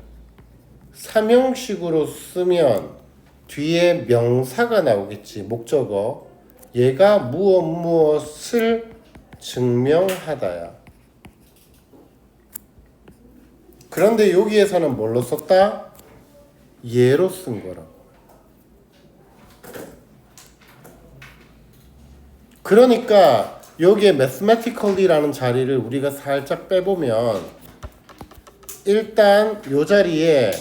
삼형식으로 쓰면 뒤에 명사가 나오겠지. 목적어. 얘가 무엇을 증명하다야. 그런데 여기에서는 뭘로 썼다? 예로 쓴 거라. 그러니까 여기에 mathematically라는 자리를 우리가 살짝 빼보면 일단 요 자리에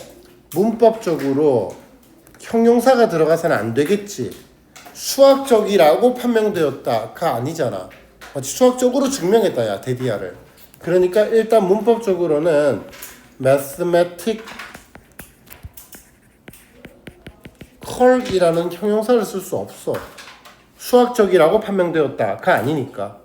문법적으로 형용사가 들어가서는 안 되겠지. 수학적이라고 판명되었다가 아니잖아. 마치 수학적으로 증명했다 야 데디아를. 그러니까 일단 문법적으로는 mathematical이라는 형용사를 쓸 수 없어. 수학적이라고 판명되었다가 아니니까.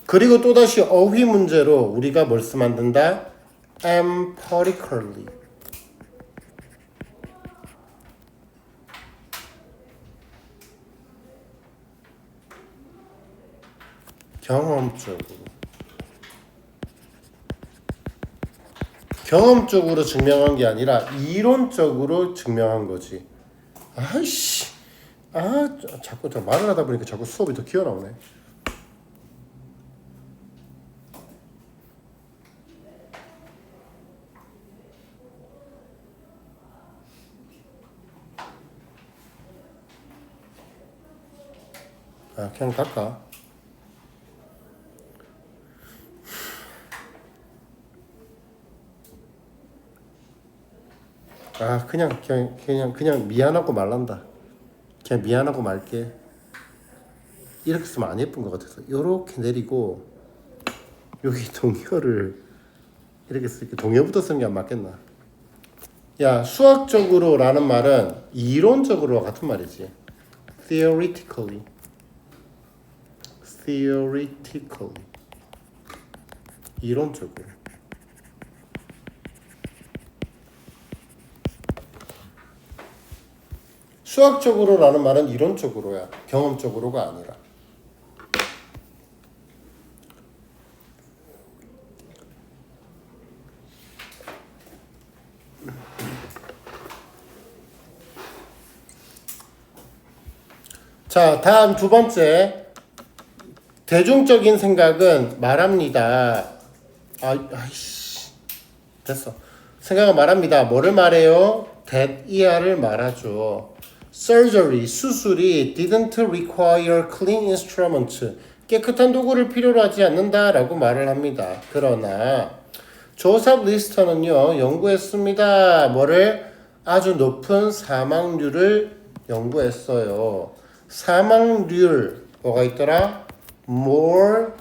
그리고 또다시 어휘 문제로 우리가 뭘 쓰면 된다? empirically. 경험적으로 증명한 게 아니라 이론적으로 증명한 거지. 아이씨, 자꾸 저 말을 하다 보니까 자꾸 수업이 더 기어 나오네. 그냥 갈까? 그냥 미안하고 말란다. 그냥 미안하고 말게. 이렇게 쓰면 안 예쁜 것 같아서 요렇게 내리고 여기 동요를 이렇게 쓸게. 동요부터 쓰는 게 안 맞겠나? 야, 수학적으로라는 말은 이론적으로와 같은 말이지. theoretically. 이론적으로. 수학적으로라는 말은 이론적으로야. 경험적으로가 아니라. 자, 다음 두 번째. 대중적인 생각은 말합니다. 아이씨. 됐어. 생각은 말합니다. 뭐를 말해요? that ER을 말하죠. surgery, 수술이 didn't require clean instrument. 깨끗한 도구를 필요로 하지 않는다라고 말을 합니다. 그러나 조셉 리스터는요. 연구했습니다. 뭐를? 아주 높은 사망률을 연구했어요. 사망률 뭐가 있더라? mortality.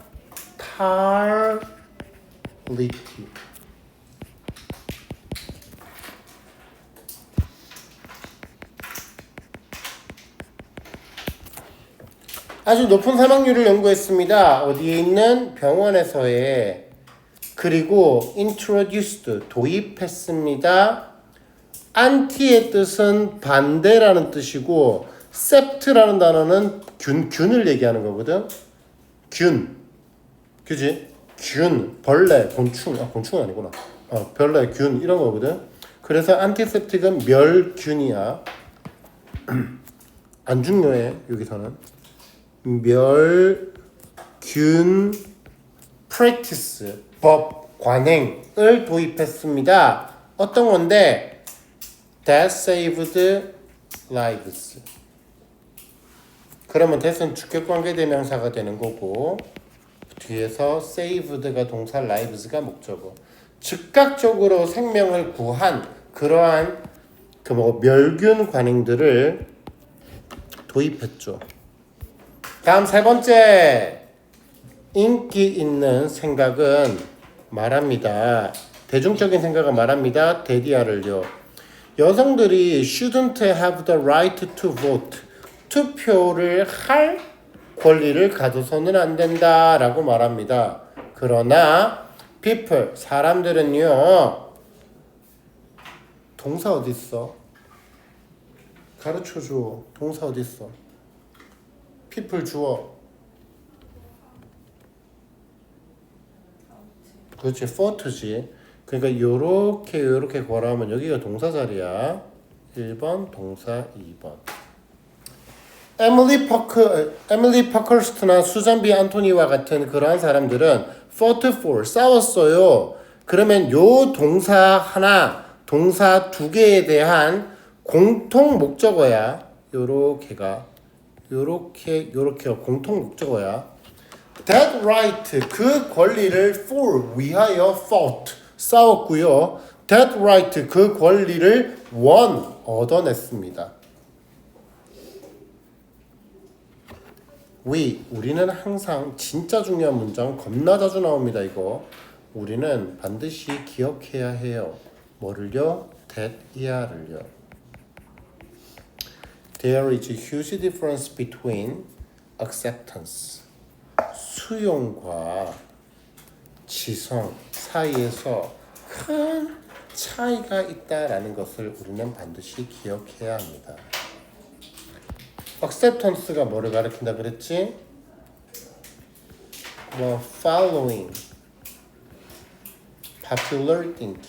아주 높은 사망률을 연구했습니다. 어디에 있는 병원에서의. 그리고 introduced 도입했습니다. anti의 뜻은 반대라는 뜻이고 sept라는 단어는 균을 얘기하는 거거든. 그지? 벌레, 곤충, 곤충은 아니구나. 벌레, 균 이런 거거든. 그래서 antiseptic은 멸균이야. 안 중요해 여기서는. 멸균 practice 법 관행을 도입했습니다. 어떤 건데? That saved lives. 그러면 that은 주격관계대명사가 되는 거고 뒤에서 saved가 동사, lives가 목적어. 즉각적으로 생명을 구한 그러한 멸균 관행들을 도입했죠. 다음 세 번째. 인기 있는 생각은 말합니다. 대중적인 생각은 말합니다. 데디아를요. 여성들이 shouldn't have the right to vote. 투표를 할 권리를 가져서는 안 된다라고 말합니다. 그러나 people, 사람들은요. 동사 어디 있어? 가르쳐줘. 동사 어디 있어? people 주어. 그렇지, fough트지. 그러니까 요렇게 구하라면 여기가 동사 자리야. 1번 동사 2번. 에밀리 퍼커스트나 수잔 비 안토니와 같은 그러한 사람들은 fought for, 싸웠어요. 그러면 요 동사 하나, 동사 두 개에 대한 공통 목적어야. 요렇게가 요렇게 공통 목적어야. That right 그 권리를 for 위하여 fought 싸웠고요. That right 그 권리를 won 얻어냈습니다. 우리는 항상 진짜 중요한 문장 겁나 자주 나옵니다. 이거 우리는 반드시 기억해야 해요. 뭐를요? that 이하를요. There is a huge difference between acceptance 수용과 지성 사이에서 큰 차이가 있다라는 것을 우리는 반드시 기억해야 합니다. acceptance가 뭐를 가리킨다 그랬지? 뭐 following, popular thinking,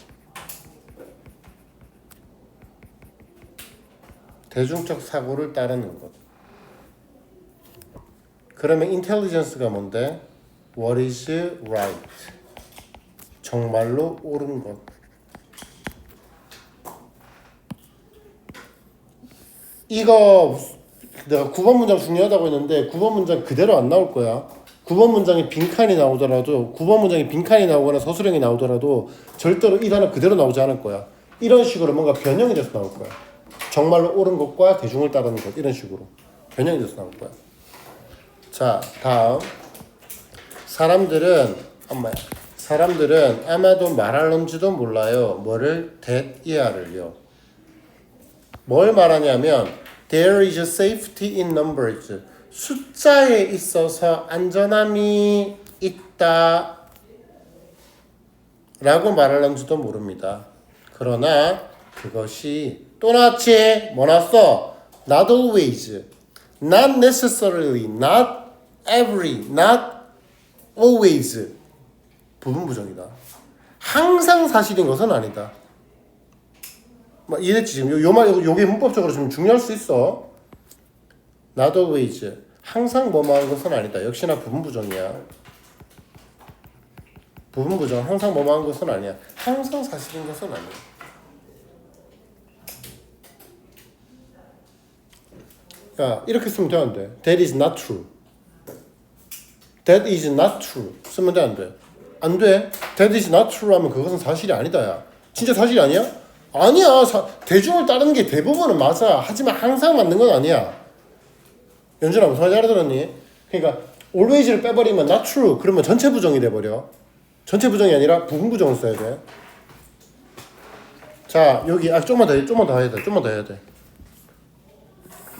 대중적 사고를 따르는 것. 그러면 intelligence가 뭔데? What is right? 정말로 옳은 것. 이거 내가 9번 문장 중요하다고 했는데 9번 문장 그대로 안 나올 거야. 9번 문장에 빈칸이 나오더라도 9번 문장에 빈칸이 나오거나 서술형이 나오더라도 절대로 이 단어 그대로 나오지 않을 거야. 이런 식으로 뭔가 변형이 돼서 나올 거야. 정말로 옳은 것과 대중을 따르는 것 이런 식으로 변형이 돼서 나올 거야. 자, 다음 사람들은 아마도 말할런지도 몰라요. 뭐를? that 이하를요. 뭘 말하냐면 there is safety in numbers. 숫자에 있어서 안전함이 있다 라고 말할런지도 모릅니다. 그러나 그것이 또 나왔지? 뭐 나왔어? not always, not necessarily, not every, not always 부분부정이다. 항상 사실인 것은 아니다. 이해됐지? 지금 요게 문법적으로 좀 중요할 수 있어. not always 항상 뭐뭐한 것은 아니다. 역시나 부분부정이야. 부분부정 항상 뭐뭐한 것은 아니야. 항상 사실인 것은 아니야. 야, 이렇게 쓰면 돼, 안 돼? That is not true. That is not true. 쓰면 돼, 안 돼? 안 돼. That is not true 하면 그것은 사실이 아니다, 야. 진짜 사실이 아니야? 아니야. 대중을 따르는 게 대부분은 맞아. 하지만 항상 맞는 건 아니야. 연준아, 무슨 말인지 알아들었니? 그러니까 always를 빼버리면 not true. 그러면 전체 부정이 돼버려. 전체 부정이 아니라 부분 부정을 써야 돼. 자, 여기 좀만 더 해야 돼.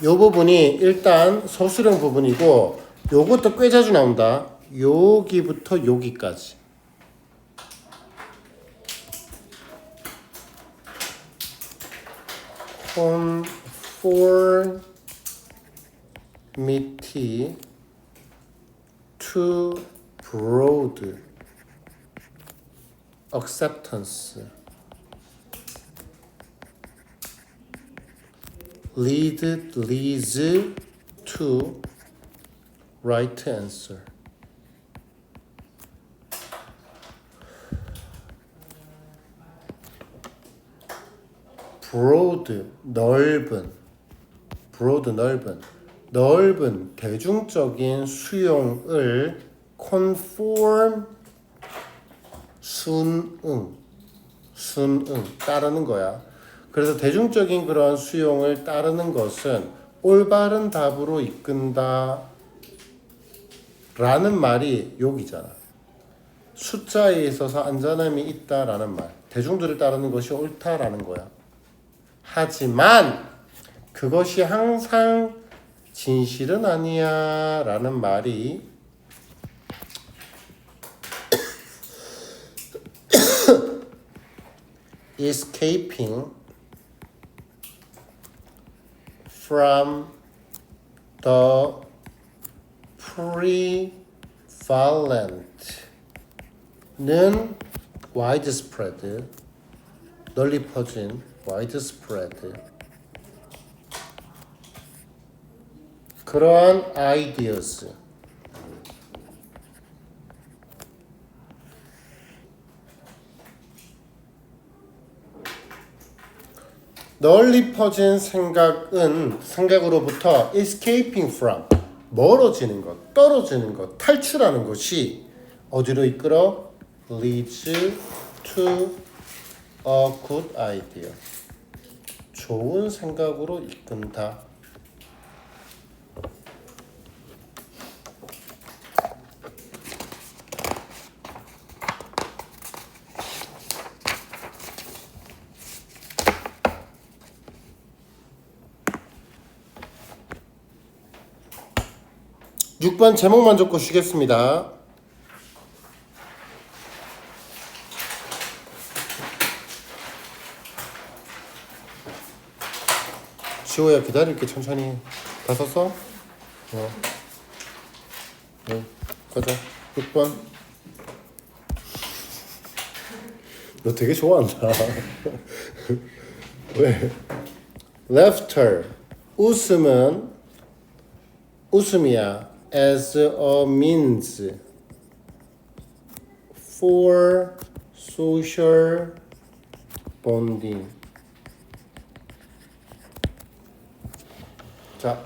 요 부분이 일단 서술형 부분이고 요것도 꽤 자주 나온다. 여기부터 여기까지. conformity to broad acceptance leads to right answer. broad 넓은 대중적인 수용을 conform 순응 따르는 거야. 그래서 대중적인 그러한 수용을 따르는 것은 올바른 답으로 이끈다 라는 말이 여기잖아. 숫자에 있어서 안전함이 있다라는 말, 대중들을 따르는 것이 옳다라는 거야. 하지만 그것이 항상 진실은 아니야 라는 말이 escaping from the prevalent는 widespread 널리 퍼진 widespread 그러한 ideas 널리 퍼진 생각으로부터 escaping from 멀어지는 것, 떨어지는 것, 탈출하는 것이 어디로 이끌어? leads to a good idea. 좋은 생각으로 이끈다. 육 번 제목만 적고 쉬겠습니다. 지호야 기다릴게 천천히. 다 썼어? 네, 가자. 6번. 너 되게 좋아한다. 왜? Laughter. 웃음이야. As a means for social bonding. 자.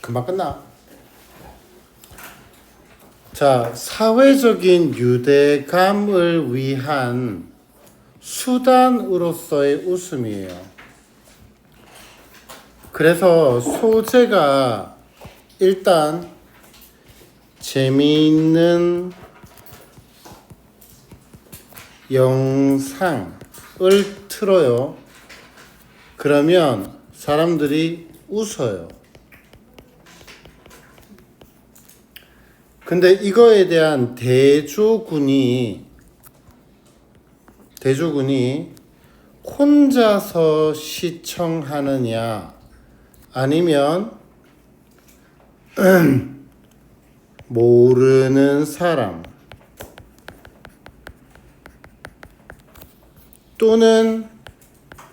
금방 끝나. 자, 사회적인 유대감을 위한 수단으로서의 웃음이에요. 그래서 소재가 일단 재미있는 영상을 틀어요. 그러면 사람들이 웃어요. 근데 이거에 대한 대조군이 혼자서 시청하느냐 아니면 모르는 사람 또는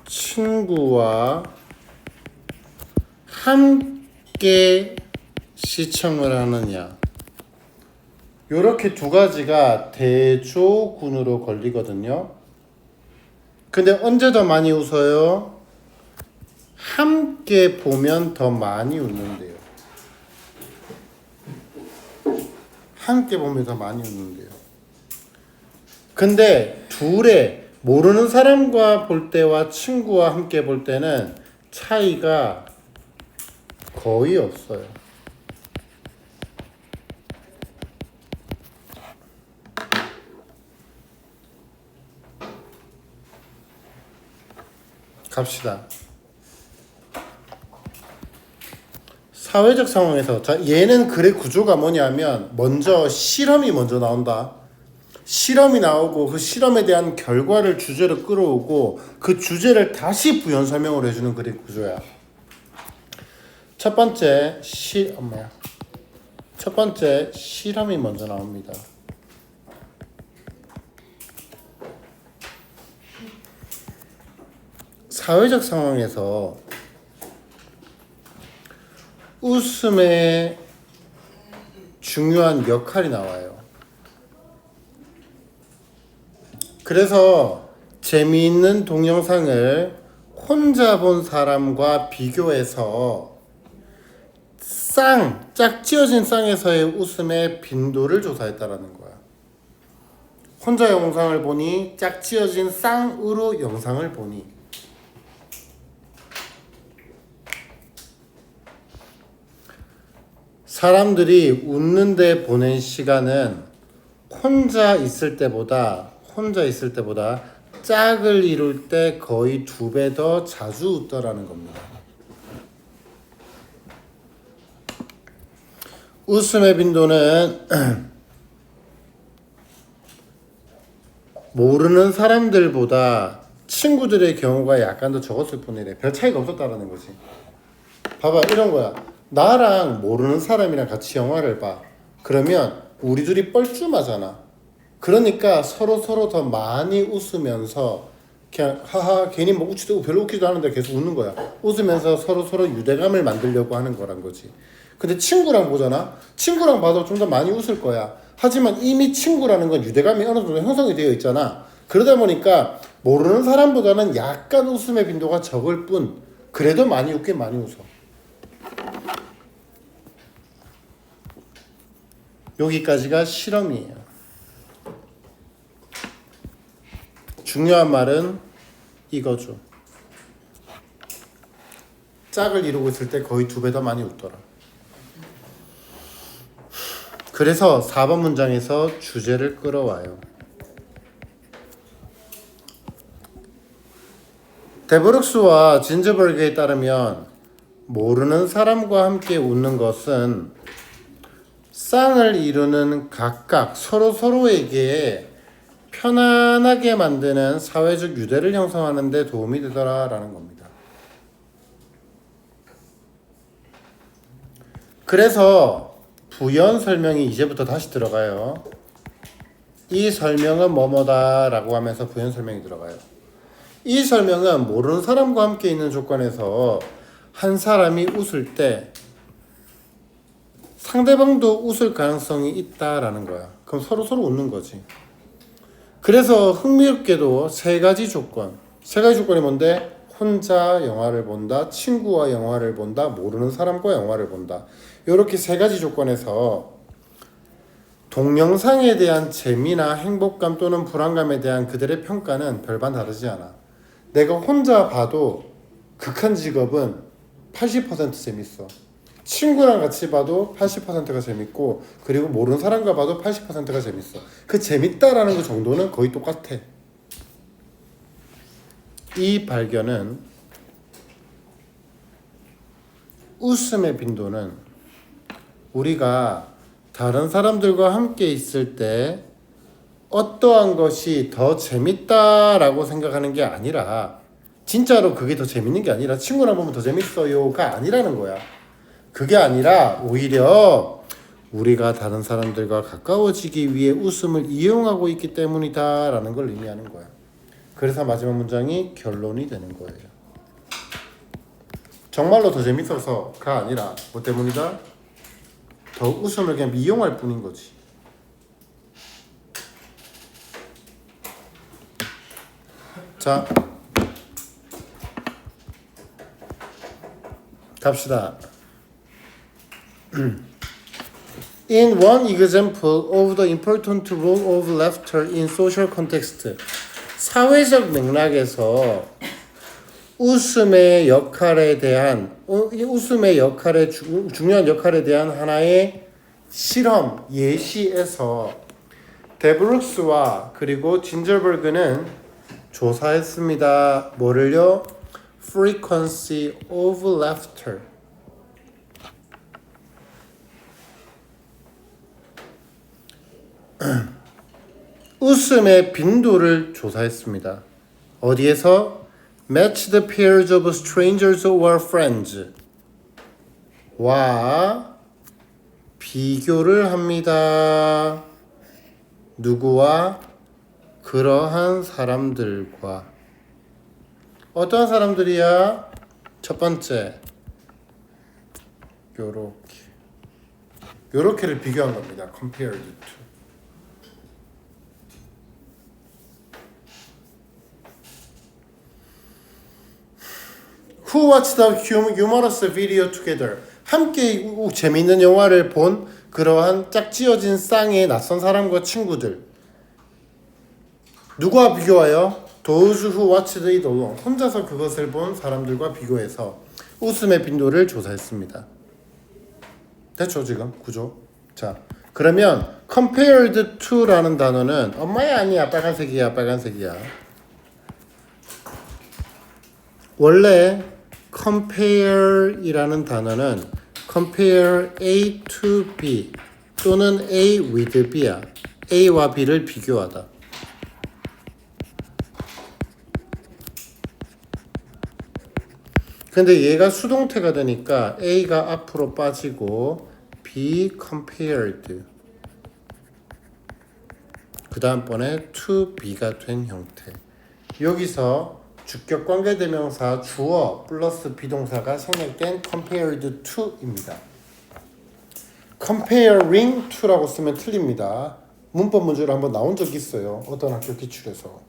친구와 함께 시청을 하느냐, 요렇게 두 가지가 대조군으로 걸리거든요. 근데 언제 더 많이 웃어요? 함께 보면 더 많이 웃는데요. 함께 보면 더 많이 웃는데요. 근데 둘의 모르는 사람과 볼 때와 친구와 함께 볼 때는 차이가 거의 없어요. 갑시다. 사회적 상황에서, 자, 얘는 글의 구조가 뭐냐면 먼저 실험이 먼저 나온다. 실험이 나오고 그 실험에 대한 결과를 주제로 끌어오고 그 주제를 다시 부연 설명을 해주는 글의 구조야. 첫 번째 실험이 먼저 나옵니다. 사회적 상황에서 웃음의 중요한 역할이 나와요. 그래서 재미있는 동영상을 혼자 본 사람과 비교해서 짝지어진 쌍에서의 웃음의 빈도를 조사했다라는 거야. 혼자 영상을 보니, 짝지어진 쌍으로 영상을 보니. 사람들이 웃는데 보낸 시간은 혼자 있을 때보다 짝을 이룰 때 거의 2배 더 자주 웃더라는 겁니다. 웃음의 빈도는 모르는 사람들보다 친구들의 경우가 약간 더 적었을 뿐이래. 별 차이가 없었다라는 거지. 봐봐, 이런 거야. 나랑 모르는 사람이랑 같이 영화를 봐. 그러면 우리 둘이 뻘쭘하잖아. 그러니까 서로 더 많이 웃으면서 그냥 하하 괜히 뭐 웃지도 별로 웃기지도 않은데 계속 웃는 거야. 웃으면서 서로 유대감을 만들려고 하는 거란 거지. 근데 친구랑 보잖아. 친구랑 봐도 좀 더 많이 웃을 거야. 하지만 이미 친구라는 건 유대감이 어느 정도 형성이 되어 있잖아. 그러다 보니까 모르는 사람보다는 약간 웃음의 빈도가 적을 뿐 그래도 많이 웃긴 많이 웃어. 여기까지가 실험이에요. 중요한 말은 이거죠. 짝을 이루고 있을 때 거의 2배 더 많이 웃더라. 그래서 4번 문장에서 주제를 끌어와요. 데브룩스와 진즈버그에 따르면 모르는 사람과 함께 웃는 것은 쌍을 이루는 각각 서로에게 편안하게 만드는 사회적 유대를 형성하는 데 도움이 되더라라는 겁니다. 그래서 부연 설명이 이제부터 다시 들어가요. 이 설명은 뭐뭐다라고 하면서 부연 설명이 들어가요. 이 설명은 모르는 사람과 함께 있는 조건에서 한 사람이 웃을 때 상대방도 웃을 가능성이 있다라는 거야. 그럼 서로 웃는 거지. 그래서 흥미롭게도 세 가지 조건이 뭔데? 혼자 영화를 본다, 친구와 영화를 본다, 모르는 사람과 영화를 본다. 이렇게 세 가지 조건에서 동영상에 대한 재미나 행복감 또는 불안감에 대한 그들의 평가는 별반 다르지 않아. 내가 혼자 봐도 극한 직업은 80% 재밌어. 친구랑 같이 봐도 80%가 재밌고, 그리고 모르는 사람과 봐도 80%가 재밌어. 그 재밌다라는 그 정도는 거의 똑같아. 이 발견은 웃음의 빈도는 우리가 다른 사람들과 함께 있을 때 어떠한 것이 더 재밌다라고 생각하는 게 아니라, 진짜로 그게 더 재밌는 게 아니라 친구랑 보면 더 재밌어요가 아니라는 거야. 그게 아니라 오히려 우리가 다른 사람들과 가까워지기 위해 웃음을 이용하고 있기 때문이다라는 걸 의미하는 거야. 그래서 마지막 문장이 결론이 되는 거예요. 정말로 더 재밌어서가 아니라 뭐 때문이다? 더 웃음을 그냥 이용할 뿐인 거지. 자, 갑시다. In one example of the important role of laughter in social context, 사회적 맥락에서 웃음의 역할에 대한 중요한 역할에 대한 하나의 실험 예시에서 데브룩스와 그리고 진저버그는 조사했습니다. 뭐를요? Frequency of laughter. 웃음의 빈도를 조사했습니다. 어디에서? Match the pairs of strangers or friends 와 비교를 합니다. 누구와? 그러한 사람들과. 어떠한 사람들이야? 첫 번째, 요렇게를 비교한 겁니다. Compared to. Who watched the humorous video together? 함께 재미있는 영화를 본 그러한 짝지어진 쌍의 낯선 사람과 친구들. 누구와 비교하여? Those who watched it alone. 혼자서 그것을 본 사람들과 비교해서 웃음의 빈도를 조사했습니다. 됐죠 지금 구조? 자, 그러면 compared to라는 단어는 엄마야 아니야 빨간색이야. 원래 compare이라는 단어는 compare A to B 또는 A with B야. A와 B를 비교하다. 근데 얘가 수동태가 되니까 A가 앞으로 빠지고 be compared 그 다음번에 to B가 된 형태. 여기서 주격 관계대명사 주어 플러스 비동사가 생략된 compared to입니다. comparing to라고 쓰면 틀립니다. 문법 문제로 한번 나온 적 있어요. 어떤 학교 기출에서.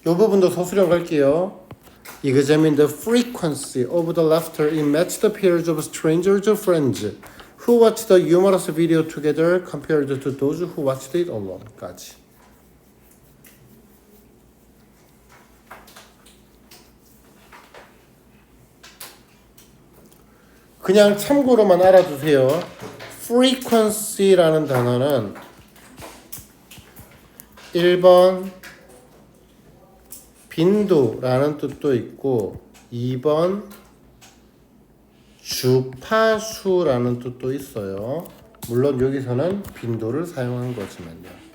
이 부분도 서술형 갈게요. Examine the frequency of the laughter in matched pairs of strangers or friends who watched the humorous video together compared to those who watched it alone까지. 그냥 참고로만 알아두세요. frequency라는 단어는 1번 빈도라는 뜻도 있고 2번 주파수라는 뜻도 있어요. 물론 여기서는 빈도를 사용한 거지만요.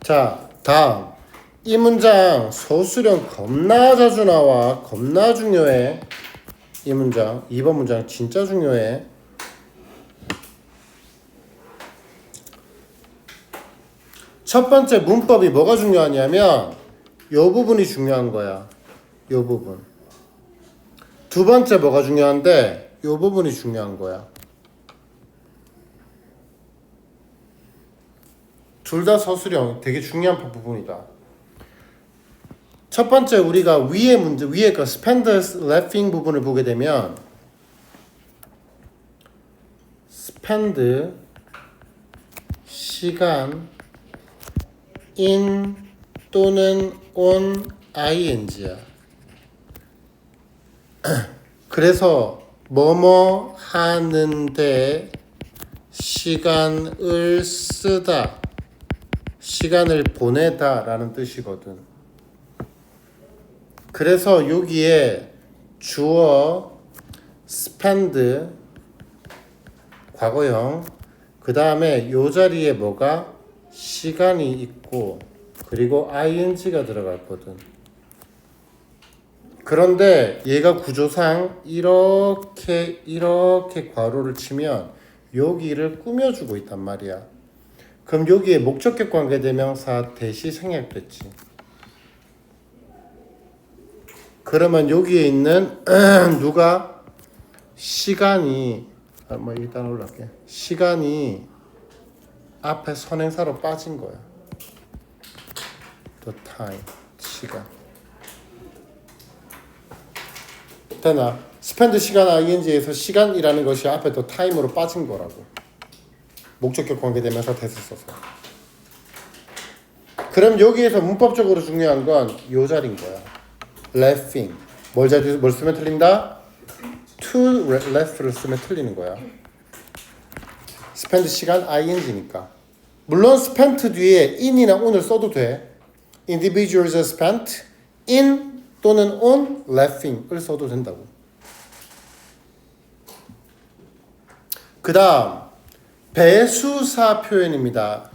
자, 다음 이 문장 서술형 겁나 자주 나와. 겁나 중요해. 이 문장 2번 문장 진짜 중요해. 첫 번째 문법이 뭐가 중요하냐면 이 부분이 중요한 거야. 요 부분. 두 번째 뭐가 중요한데 요 부분이 중요한 거야. 둘 다 서술형 되게 중요한 부분이다. 첫 번째 우리가 위에 문제, 위에 그 spend laughing 부분을 보게 되면 spend 시간 in 또는 on ing야. 그래서 뭐뭐 하는데 시간을 쓰다, 시간을 보내다 라는 뜻이거든. 그래서 여기에 주어 spend 과거형, 그 다음에 요 자리에 뭐가 시간이 있고 그리고 ing가 들어갔거든. 그런데 얘가 구조상 이렇게 괄호를 치면 여기를 꾸며주고 있단 말이야. 그럼 여기에 목적격 관계대명사 대시 생략됐지. 그러면 여기에 있는 누가 시간이 뭐 일단 올라갈게. 시간이 앞에 선행사로 빠진 거야. The time, 시간. 되나? spend 시간 ing에서 시간이라는 것이 앞에 the time으로 빠진 거라고. 목적격 관계대명사 대시 써서. 그럼 여기에서 문법적으로 중요한 건 요 자리인 거야. laughing. 뭘 쓰면 틀린다? to laugh를 쓰면 틀리는 거야. spend 시간 ing니까. 물론 spent 뒤에 in이나 on을 써도 돼. individuals spent in 또는 on laughing을 써도 된다고. 그 다음 배수사 표현입니다.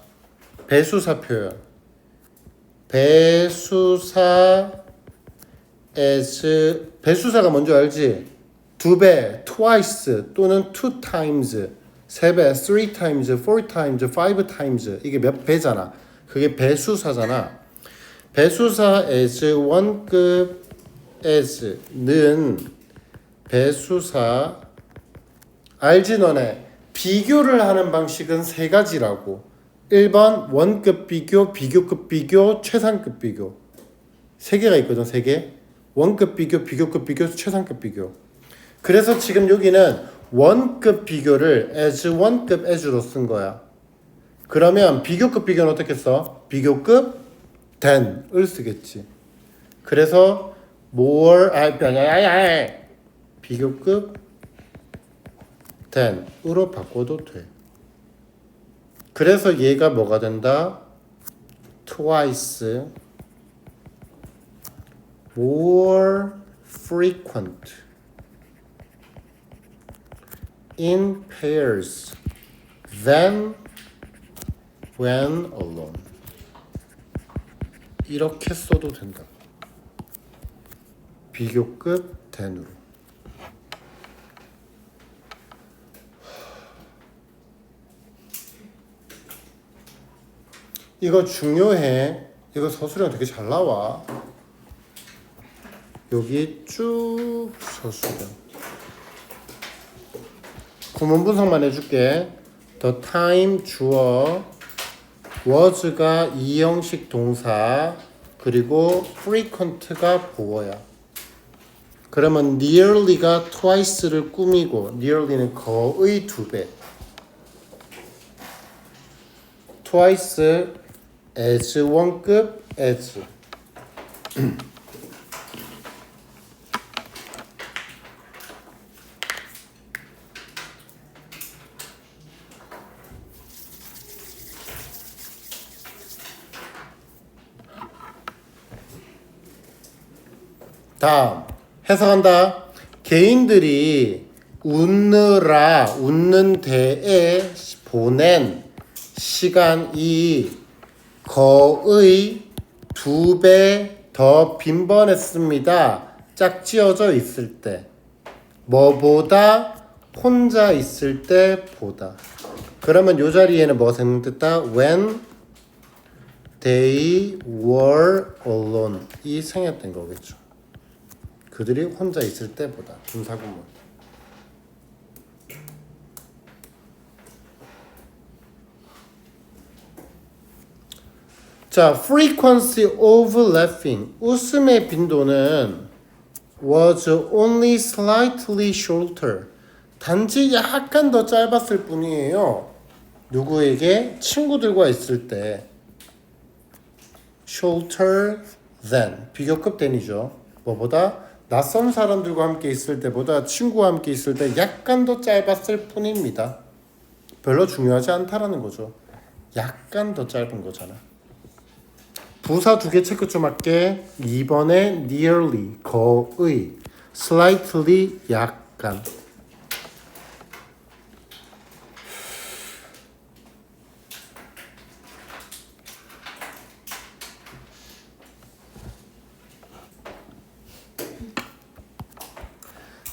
배수사 표현. 배수사가 뭔지 알지? 두 배, twice 또는 two times, 세 배, three times, four times, five times. 이게 몇 배잖아. 그게 배수사잖아. 배수사 as 원급 as는 배수사 알지 너네? 비교를 하는 방식은 세 가지라고. 1번 원급 비교, 비교급 비교, 최상급 비교. 세 개가 있거든. 세 개. 원급 비교, 비교급 비교, 최상급 비교. 그래서 지금 여기는 원급 비교를 as 원급 as로 쓴 거야. 그러면 비교급 비교는 어떻게 써? 비교급 than을 쓰겠지. 그래서 more 비교급 than으로 바꿔도 돼. 그래서 얘가 뭐가 된다? twice more frequent in pairs than when alone. 이렇게 써도 된다. 비교급 than으로. 이거 중요해. 이거 서술형 되게 잘 나와. 여기 쭉 서술형. 구문 분석만 해줄게. The time 주어, was가 이형식 동사, 그리고 frequent가 보어야. 그러면 nearly가 twice를 꾸미고, nearly는 거의 두 배. twice as 원급 as. 다음 해석한다. 개인들이 웃는 데에 보낸 시간이 거의 2배 더 빈번했습니다. 짝지어져 있을 때. 뭐보다 혼자 있을 때 보다. 그러면 이 자리에는 뭐가 생략됐다? When they were alone 이 생략된 거겠죠. 그들이 혼자 있을 때보다 분사구문. 자, frequency of laughing. 웃음의 빈도는 was only slightly shorter. 단지 약간 더 짧았을 뿐이에요. 누구에게? 친구들과 있을 때. shorter than. 비교급 than이죠. 뭐보다? 낯선 사람들과 함께 있을 때보다 친구와 함께 있을 때 약간 더 짧았을 뿐입니다. 별로 중요하지 않다라는 거죠. 약간 더 짧은 거잖아. 부사 두 개 체크 좀 할게. 2번에 nearly, 거의, slightly, 약간.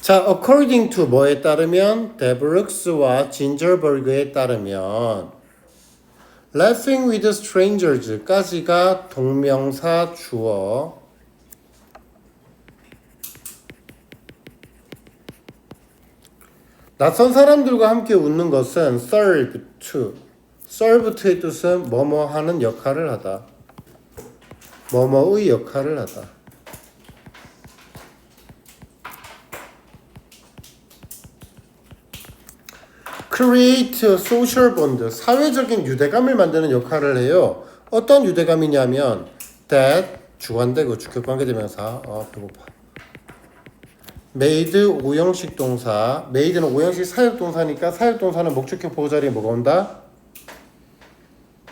자, according to 뭐에 따르면 데브룩스와 진저버그에 따르면 laughing with strangers까지가 동명사 주어. 낯선 사람들과 함께 웃는 것은 serve to. serve to의 뜻은 뭐뭐 하는 역할을 하다. 뭐뭐의 역할을 하다. create a social bond. 사회적인 유대감을 만드는 역할을 해요. 어떤 유대감이냐면 that 주관되고 주격관계대명사. 배고파. made 오형식 동사. made는 오형식 사역동사니까 사역동사는 목적격 보호자리에 뭐가 온다?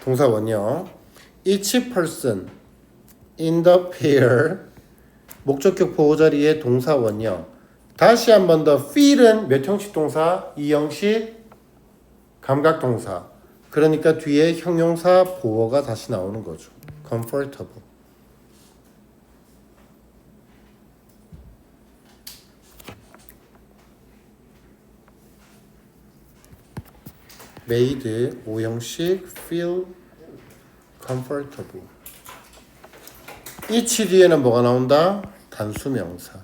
동사 원형. each person in the pair. 목적격 보호자리에 동사 원형. 다시 한 번 더 feel은 몇 형식 동사? 이 형식 감각동사. 그러니까 뒤에 형용사 보어가 다시 나오는 거죠. comfortable. made 오형식 feel comfortable. each 뒤에는 뭐가 나온다? 단수명사.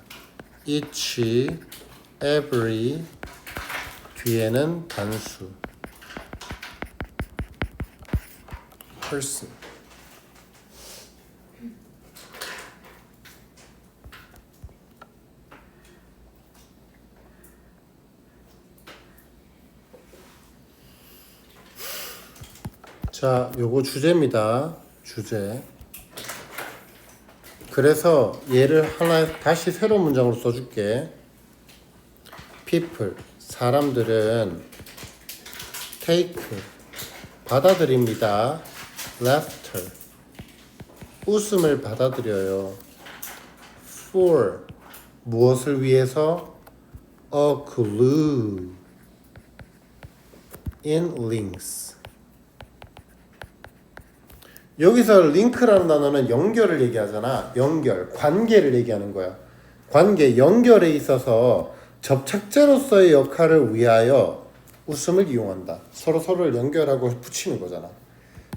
each, every 뒤에는 단수. person. 자, 요거 주제입니다. 주제. 그래서 얘를 하나 다시 새로운 문장으로 써줄게. people, 사람들은 take, 받아들입니다. laughter, 웃음을 받아들여요. for, 무엇을 위해서? a glue in links. 여기서 링크라는 단어는 연결을 얘기하잖아. 연결, 관계를 얘기하는 거야. 관계, 연결에 있어서 접착제로서의 역할을 위하여 웃음을 이용한다. 서로를 연결하고 붙이는 거잖아.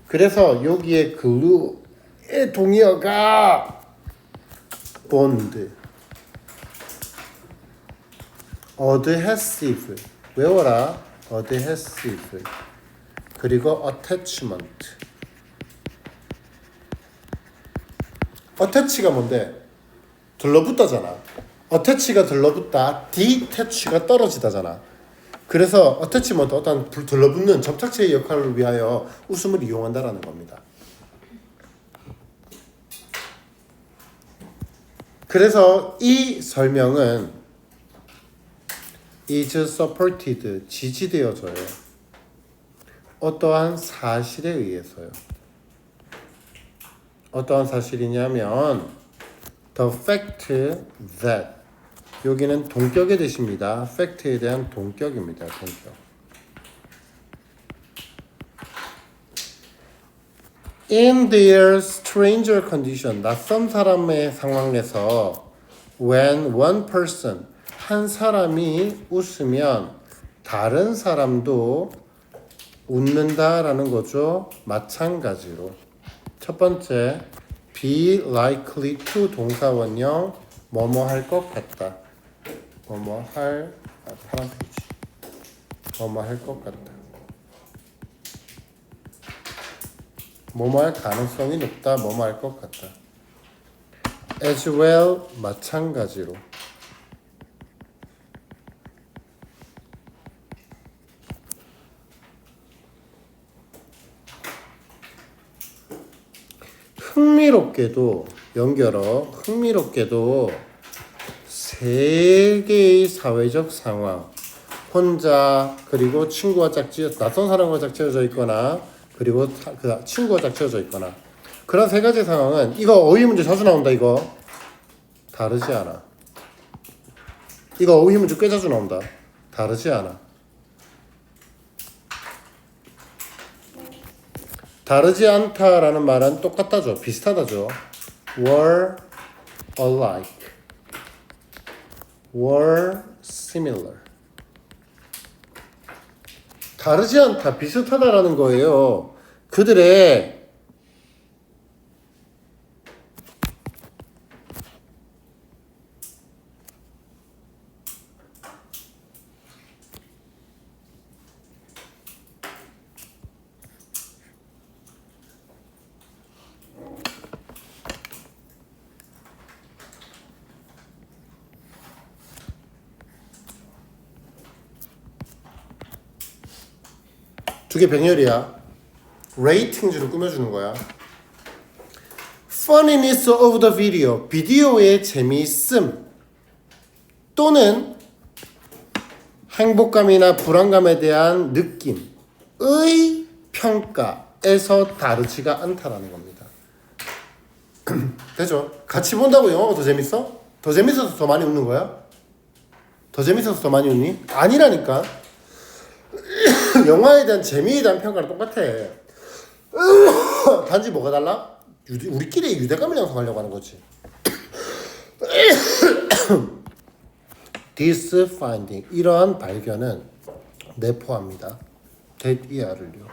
그래서 여기에 glue의 동의어가 bond, adhesive, 외워라. adhesive. 그리고 attachment. attach가 뭔데? 들러붙다잖아. attach가 들러붙다, detach가 떨어지다잖아. 그래서 attachment, 어떤 들러붙는 접착체의 역할을 위하여 웃음을 이용한다라는 겁니다. 그래서 이 설명은 is supported, 지지되어져요. 어떠한 사실에 의해서요. 어떠한 사실이냐면 the fact that, 여기는 동격의 뜻입니다. fact에 대한 동격입니다. 동격. In their stranger condition, 낯선 사람의 상황에서 when one person, 한 사람이 웃으면 다른 사람도 웃는다라는 거죠. 마찬가지로. 첫 번째, be likely to 동사 원형 뭐뭐 할 것 같다. 파란색이지. 뭐뭐 할 것 같다. 뭐뭐 할 가능성이 높다. 뭐뭐 할 것 같다. as well 마찬가지로. 흥미롭게도 세 개의 사회적 상황, 혼자 그리고 친구와 낯선 사람과 짝지어져 있거나 그리고 그 친구가 짝지어져 있거나 그런 세 가지 상황은 이거 어휘 문제 자주 나온다. 이거 다르지 않아. 이거 어휘 문제 꽤 자주 나온다. 다르지 않아. 다르지 않다라는 말은 똑같다죠. 비슷하다죠. were alike, were similar. 다르지 않다, 비슷하다라는 거예요. 그들의 두 개 병렬이야. 레이팅즈로 꾸며주는 거야. Funniness of the video. 비디오의 재미있음 또는 행복감이나 불안감에 대한 느낌의 평가에서 다르지가 않다라는 겁니다. 되죠? 같이 본다고 영화가 더 재밌어? 더 재밌어서 더 많이 웃는 거야? 더 재밌어서 더 많이 웃니? 아니라니까. 영화에 대한 재미에 대한 평가는 똑같아. 단지 뭐가 달라? 우리끼리 유대감을 형성하려고 하는 거지. This finding, 이러한 발견은 내포합니다. that ER을요.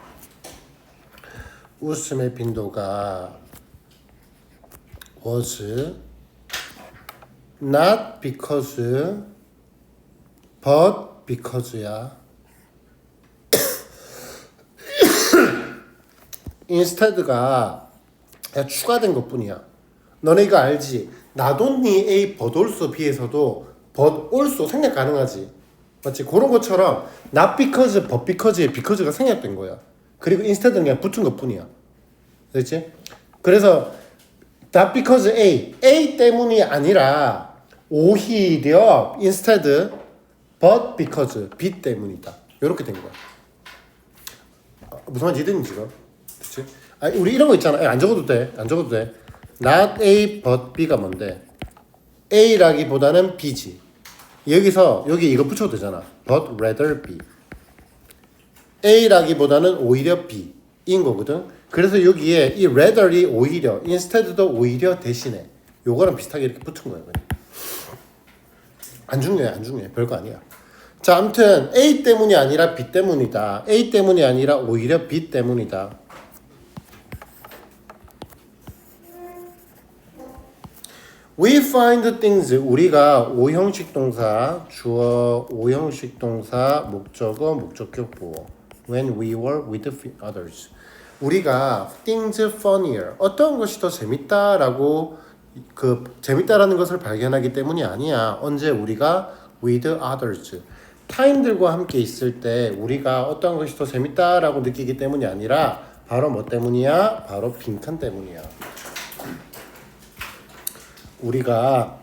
웃음의 빈도가 was not because but because야. instead가 추가된 것뿐이야. 너네 이거 알지? not only A but also B에서도 but also 생략 가능하지. 맞지? 그런 것처럼 not because but because에 because가 생략된 거야. 그리고 instead는 그냥 붙은 것뿐이야. 그렇지? 그래서 not because A 때문이 아니라 오히려 instead but because B 때문이다. 이렇게 된 거야. 무슨 말인지 이해되니 지금? 그치? 아니, 우리 이런 거 있잖아. 안 적어도 돼. Not A but B가 뭔데? A라기보다는 B지. 여기서 여기 이거 붙여도 되잖아. But rather B. A라기보다는 오히려 B인 거거든. 그래서 여기에 이 rather이 오히려, instead도 오히려 대신에 요거랑 비슷하게 이렇게 붙은 거예요. 그냥. 안 중요해. 별거 아니야. 자, 아무튼 A 때문이 아니라 B 때문이다. A 때문이 아니라 오히려 B 때문이다. We find things. 우리가 5형식 동사, 주어, 5형식 동사, 목적어, 목적격 보어. When we were with others. 우리가 things funnier. 어떤 것이 더 재밌다라고 재밌다라는 것을 발견하기 때문이 아니야. 언제 우리가 with others. 타인들과 함께 있을 때 우리가 어떤 것이 더 재밌다라고 느끼기 때문이 아니라 바로 뭐 때문이야? 바로 빈칸 때문이야. 우리가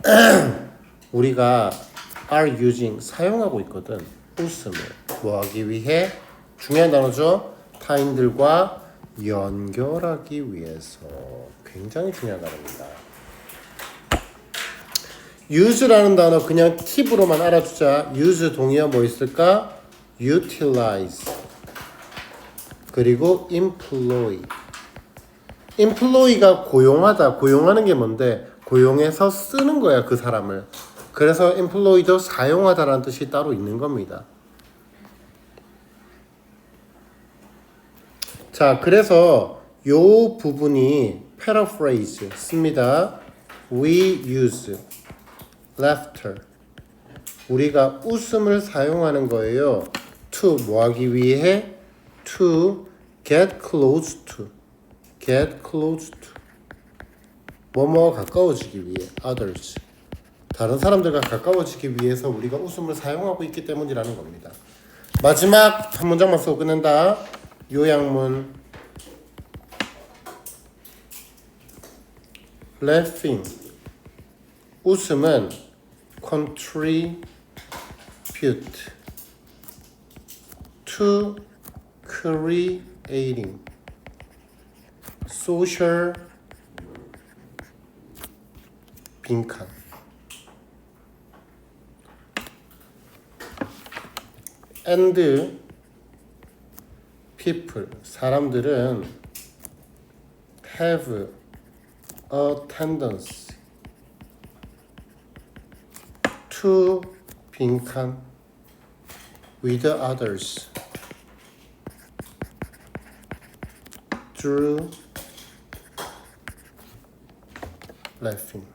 are using 사용하고 있거든. 웃음을 뭐 하기 위해? 중요한 단어죠. 타인들과 연결하기 위해서. 굉장히 중요한 단어입니다. use라는 단어 그냥 팁으로만 알아두자. use 동의어 뭐 있을까? utilize 그리고 employ. employ가 고용하다. 고용하는 게 뭔데? 고용해서 쓰는 거야, 그 사람을. 그래서 employ도 사용하다라는 뜻이 따로 있는 겁니다. 자, 그래서 요 부분이 paraphrase 씁니다. We use laughter. 우리가 웃음을 사용하는 거예요. to 뭐 하기 위해? to get close to. get close to. 뭐뭐 가까워지기 위해. others. 다른 사람들과 가까워지기 위해서 우리가 웃음을 사용하고 있기 때문이라는 겁니다. 마지막 한 문장만 쓰고 끝낸다. 요약문. laughing. 웃음은 contribute to creating social 빈칸. and people 사람들은 have a tendency to 빈칸 with others through laughing.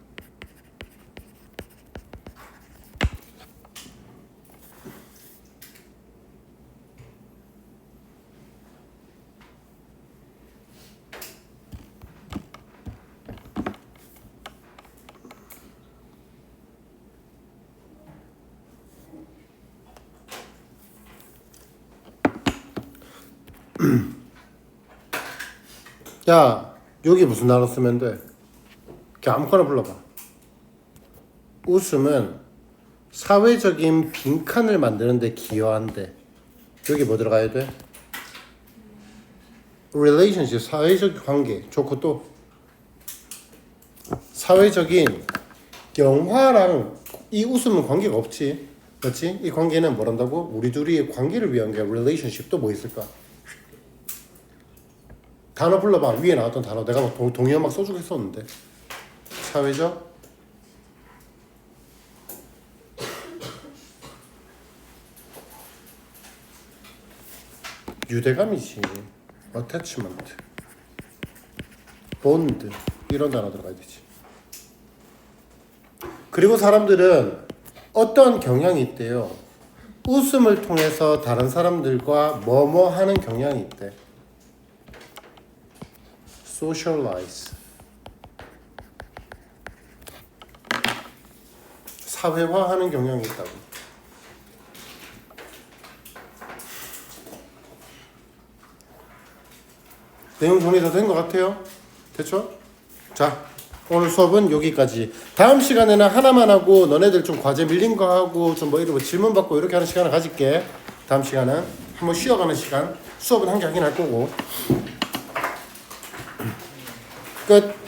야, 여기 무슨 단어 쓰면 돼? 그냥 아무거나 불러봐. 웃음은 사회적인 빈칸을 만드는데 기여한대. 여기 뭐 들어가야 돼? relationship, 사회적 관계. 좋고 또 사회적인 영화랑 이 웃음은 관계가 없지. 그렇지? 이 관계는 뭐란다고? 우리 둘이 관계를 위한 게 relationship. 또 뭐 있을까? 단어 불러봐. 위에 나왔던 단어 내가 막 동의어 막 써주고 했었는데. 사회적 유대감이지. attachment, bond 이런 단어 들어가야 되지. 그리고 사람들은 어떤 경향이 있대요. 웃음을 통해서 다른 사람들과 뭐뭐 하는 경향이 있대. socialize 사회화하는 경향이 있다고. 내용 정리가 된 것 같아요. 됐죠? 자, 오늘 수업은 여기까지. 다음 시간에는 하나만 하고 너네들 좀 과제 밀린 거 하고 좀 뭐 이런 질문 받고 이렇게 하는 시간을 가질게. 다음 시간은 한번 쉬어가는 시간. 수업은 한 개 하긴 할 거고. 끝.